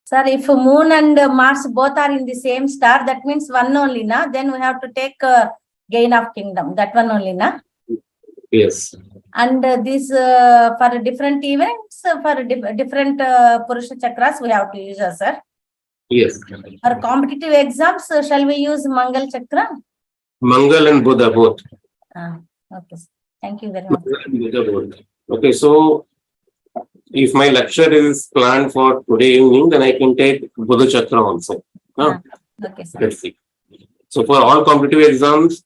Sir, if Moon and Mars both are in the same star, that means one only, na? Then we have to take gain of kingdom. That one only, na? Yes. And this for different events, for different Purusha Chakras, we have to use, sir. Yes. For competitive exams, shall we use Mangal Chakra? Mangal and Buddha both. Okay. Thank you very much. Okay, so if my lecture is planned for today evening, then I can take Buddha Chakra also. Okay, sir. Let's see. So for all competitive exams,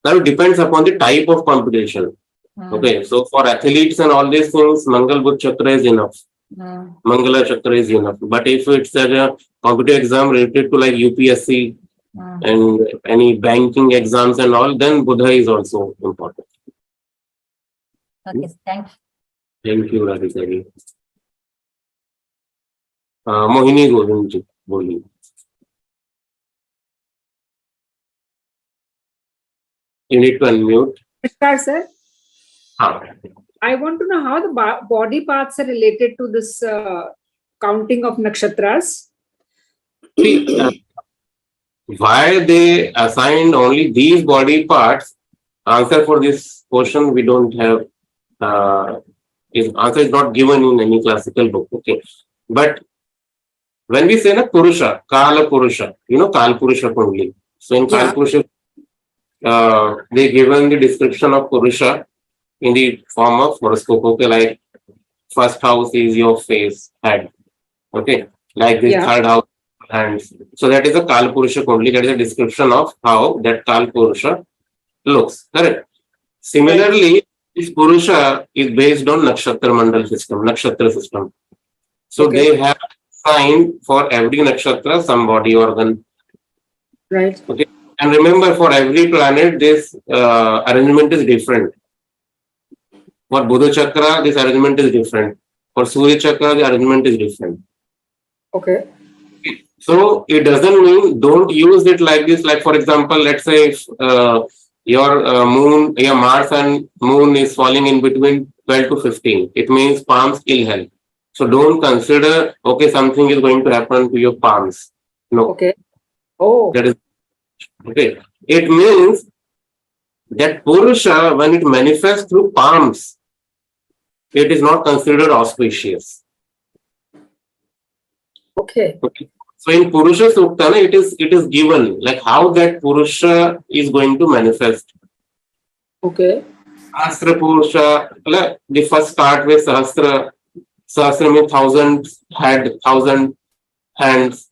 that depends upon the type of competition. Okay, so for athletes and all these things, Mangal Buddha Chakra is enough. Mangala Chakra is enough. But if it's a competitive exam related to like UPSC and any banking exams and all, then Buddha is also important. Okay, thank you. Thank you, Radhika. Mohini Govind ji. You need to unmute. Namaskar, sir. Ah. I want to know how the body parts are related to this counting of nakshatras. See, why they assigned only these body parts? Answer for this question we don't have. Answer is not given in any classical book. Okay, but when we say na Purusha, Kala Purusha, you know Kal Purusha only. So in Kal Purusha, they given the description of Purusha in the form of horoscope. Okay, like first house is your face, head. Okay, like this third house, hands. So that is a Kal Purusha only. That is a description of how that Kal Purusha looks. Correct. Similarly, this Purusha is based on Nakshatra Mandala system, Nakshatra system. So they have sign for every nakshatra some body organ. Right. Okay. And remember, for every planet, this arrangement is different. For Buddha Chakra, this arrangement is different. For Surya Chakra, the arrangement is different. Okay. So it doesn't mean don't use it like this. Like for example, let's say if your moon, your Mars and moon is falling in between 12 to 15, it means palms ill health. So don't consider, okay, something is going to happen to your palms. No. Okay. Oh. That is okay. It means that Purusha, when it manifests through palms, it is not considered auspicious. Okay. So in Purusha Sukta, it is given like how that Purusha is going to manifest. Okay. Sahasra Purusha, the first start with Sahasra. Sahasra means 1,000 head, 1,000 hands.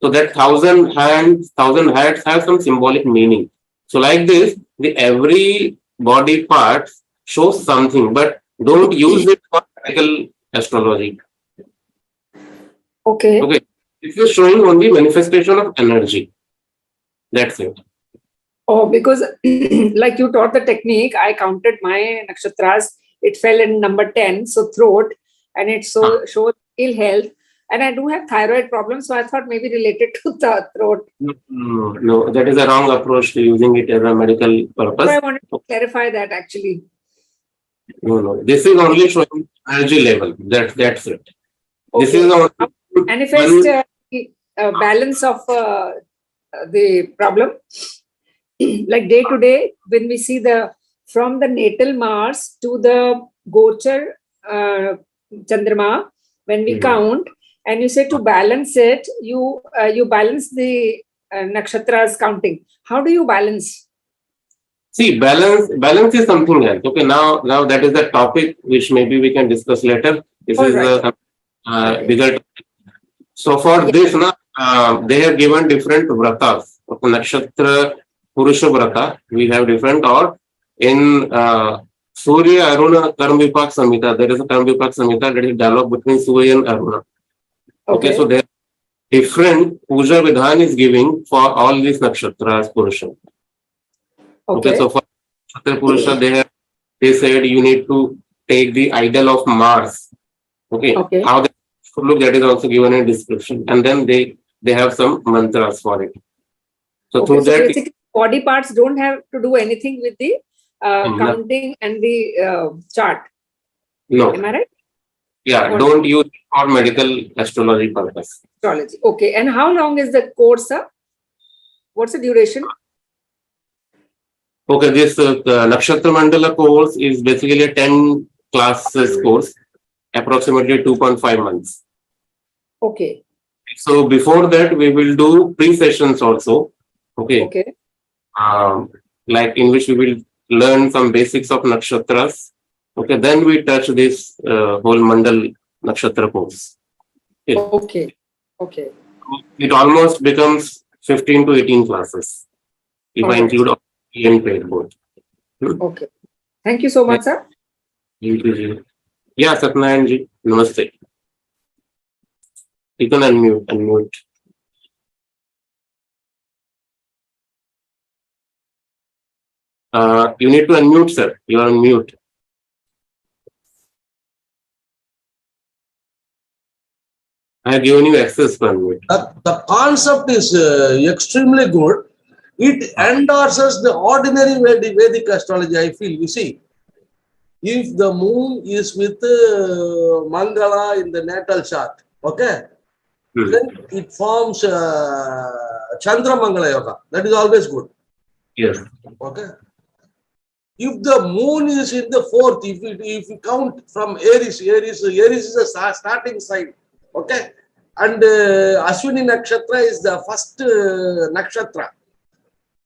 So that 1,000 hands, 1,000 heads have some symbolic meaning. So like this, the every body part shows something, but don't use it for practical astrology. Okay. Okay. It is showing only manifestation of energy. That's it. Oh, because like you taught the technique, I counted my nakshatras. It fell in number 10, so throat, and it showed ill health. And I do have thyroid problems, so I thought maybe related to the throat. No, that is a wrong approach to using it as a medical purpose. So I wanted to clarify that actually. No. This is only showing energy level. That's it. Okay. This is only manifest balance of the problem. Like day to day, when we see from the natal Mars to the Gochar Chandrama, when we count, and you say to balance it, you balance the nakshatras counting. How do you balance? See, balance is something else. Okay, now that is the topic which maybe we can discuss later. This is a bigger. So for this, they have given different vratas. Okay, Nakshatra Purusha Vrata, we have different, or in Surya Aruna Karma Vipak Samhita, there is a Karma Vipak Samhita, that is dialogue between Surya and Aruna. Okay, so there different puja vidhan is giving for all these nakshatras Purusha. Okay, so for Nakshatra Purusha, they said you need to take the idol of Mars. Okay. How they look, that is also given in description, and then they have some mantras for it. So through that, basically body parts don't have to do anything with the counting and the chart. No. Am I right? Yeah, don't use it for medical astrology purpose. Astrology. Okay. And how long is the course, sir? What's the duration? Okay, this Nakshatra Mandala course is basically a 10 classes course, approximately 2.5 months. Okay. So before that, we will do pre-sessions also. Okay. Like in which we will learn some basics of nakshatras. Okay, then we touch this whole Mandal Nakshatra course. Okay. It almost becomes 15 to 18 classes if I include all and paid both. Okay. Thank you so much, sir. Thank you. Yeah, Satnarayan ji, namaste. You can unmute. You need to unmute, sir. You are on mute. I have given you access to unmute. The concept is extremely good, It endorses the ordinary Vedic astrology, I feel. You see, if the moon is with mangala in the natal chart, okay, then it forms Chandra Mangala Yoga. That is always good. Yes. Okay. If the moon is in the fourth, if you count from Aries is a starting sign. Okay. And Ashwini Nakshatra is the first nakshatra.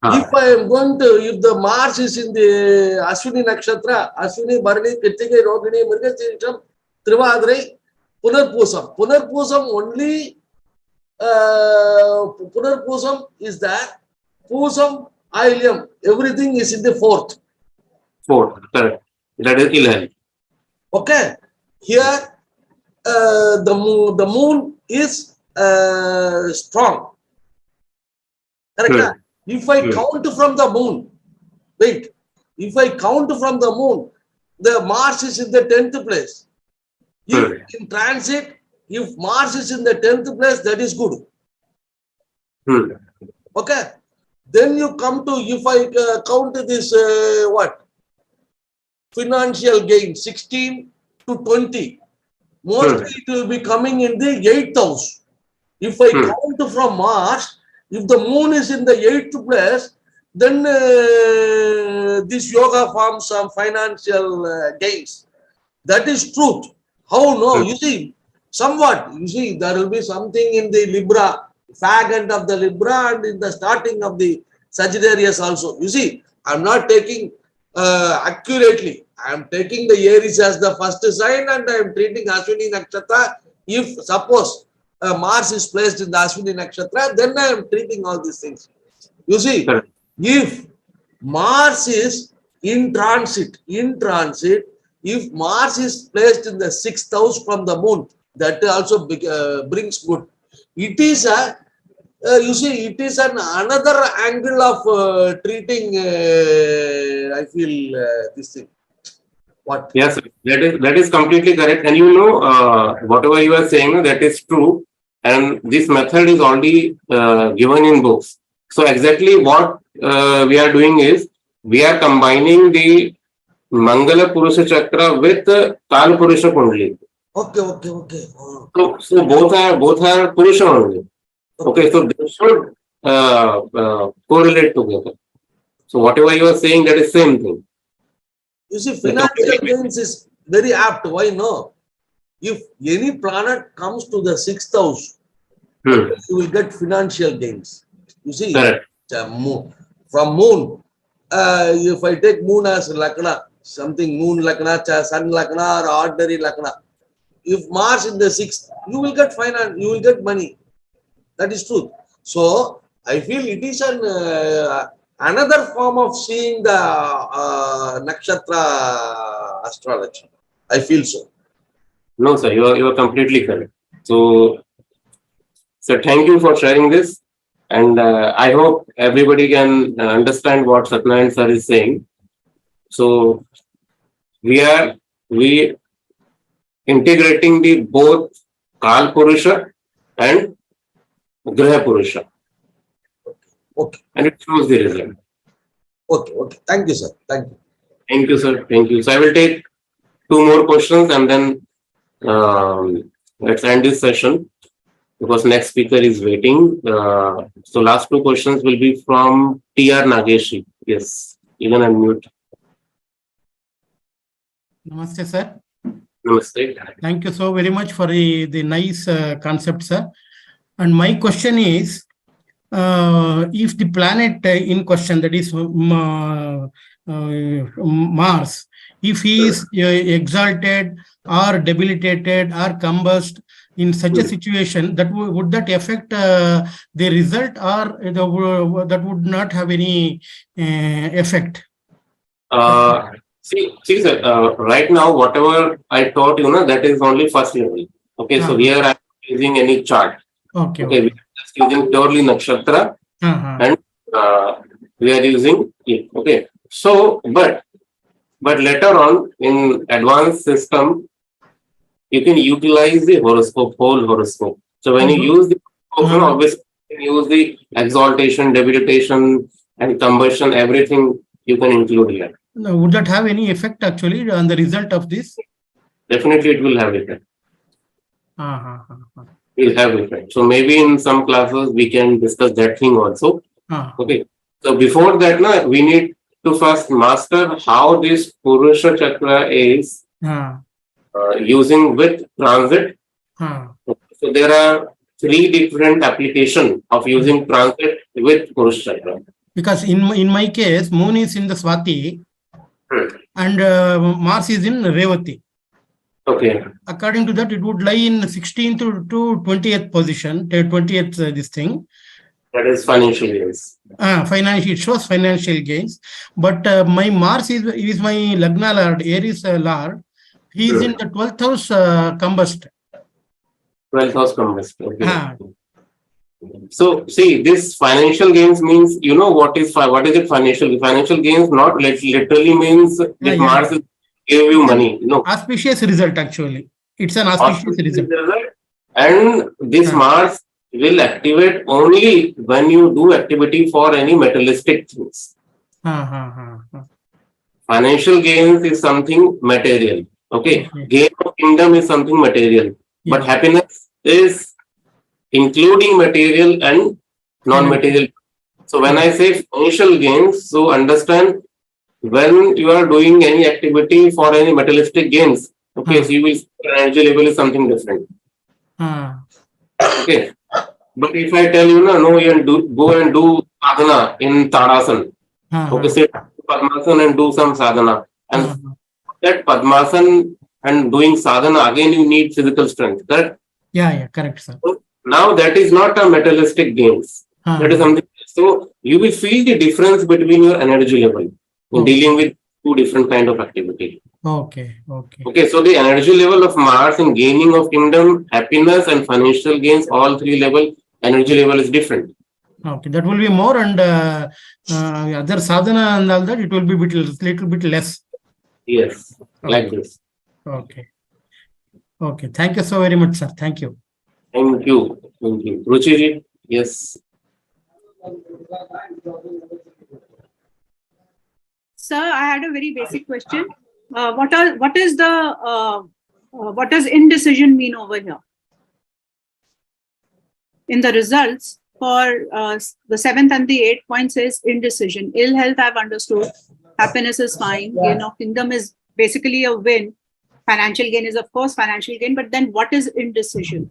If I am going to, if the Mars is in the Ashwini Nakshatra, Ashwini, Bharani, Kritika, Rohini, Mrigashirisham, Trivadri, Punarpusam. Punarpusam only, Punarpusam is there. Pusam, Ailiam, everything is in the fourth. Fourth, correct. That is 11. Okay. Here, the moon is strong. Correct. If I count from the moon, wait, if I count from the moon, the Mars is in the 10th place. If in transit, if Mars is in the 10th place, that is good. Okay. Then you come to, if I count this, what? Financial gain, 16 to 20. Mostly it will be coming in the 8th house. If I count from Mars, if the moon is in the 8th place, then this yoga forms some financial gains. That is truth. How no? You see, somewhat. You see, there will be something in the Libra, fag end of the Libra, and in the starting of the Sagittarius also. You see, I'm not taking accurately. I am taking the Aries as the first sign, and I am treating Ashwini Nakshatra. If suppose Mars is placed in the Ashwini Nakshatra, then I am treating all these things. You see, if Mars is in transit, if Mars is placed in the 6th house from the moon, that also brings good. It is a, you see, it is another angle of treating, I feel, this thing. What? Yes, that is completely correct. And you know, whatever you are saying, that is true. And this method is already given in books. So exactly what we are doing is, we are combining the Mangala Purusha Chakra with Kal Purusha Kundali. Okay. So both are Purusha only. Okay, so they should correlate together. So whatever you are saying, that is same thing. You see, financial gains is very apt. Why no? If any planet comes to the 6th house, you will get financial gains. You see, from moon, if I take moon as Lakna, something moon Lakna, sun Lakna, or ordinary Lakna, if Mars in the 6th, you will get finance, you will get money. That is truth. So, I feel it is another form of seeing the Nakshatra astrology. I feel so. No, sir, you are completely correct. So thank you for sharing this. And I hope everybody can understand what Satyanarayana sir is saying. So we integrating the both Kal Purusha and Graha Purusha. Okay. And it shows the result. Okay. Thank you, sir. Thank you. Thank you, sir. Thank you. So I will take 2 more questions and then let's end this session, because next speaker is waiting. So last 2 questions will be from T.R. Nageshi. Yes, you can unmute. Namaste, sir. Namaste. Thank you so very much for the nice concept, sir. And my question is, if the planet in question, that is Mars, if he is exalted or debilitated or combust in such a situation, that would that affect the result, or that would not have any effect? See, sir, right now, whatever I taught you, that is only first level. Okay, so here I am using any chart. Okay. We are just using purely nakshatra, and we are using it. Okay, so but later on in advanced system, you can utilize the horoscope, whole horoscope. So when you use the horoscope, obviously you can use the exaltation, debilitation, and combustion, everything you can include here. Now, would that have any effect actually on the result of this? Definitely it will have effect. Uh-huh. Will have effect. So maybe in some classes we can discuss that thing also. Okay. So before that, we need to first master how this Purusha Chakra is using with transit. So there are 3 different applications of using transit with Purusha Chakra. Because in my case, Moon is in the Swati and Mars is in Revati. Okay. According to that, it would lie in 16th to 20th position, 20th this thing. That is financial gains. It shows financial gains. But my Mars is my Lagna Lord, Aries Lord. He is in the 12th house combust. 12th house combust. Okay. So see, this financial gains means, you know what is it financial? Financial gains not literally means that Mars give you money. No. Auspicious result actually. It's an auspicious result. And this Mars will activate only when you do activity for any materialistic things. Financial gains is something material. Okay. Gain of kingdom is something material. But happiness is including material and non-material. So when I say financial gains, so understand when you are doing any activity for any materialistic gains, okay, so you will see energy level is something different. Okay. But if I tell you, no, you go and do sadhana in Tadasan. Okay, sit Padmasan and do some sadhana. And that Padmasan and doing sadhana, again you need physical strength, correct? Yeah, correct, sir. So now that is not a materialistic gains. That is something. So you will feel the difference between your energy level in dealing with 2 different kind of activity. Okay. So the energy level of Mars in gaining of kingdom, happiness and financial gains, all 3 level, energy level is different. Okay, that will be more, and other sadhana and all that, it will be little bit less. Yes, like this. Okay. Thank you so very much, sir. Thank you. Thank you. Ruchi ji, yes. Sir, I had a very basic question. What does indecision mean over here? In the results for the 7th and the 8th point says indecision. Ill health I've understood. Happiness is fine. Gain of kingdom is basically a win. Financial gain is of course financial gain. But then what is indecision?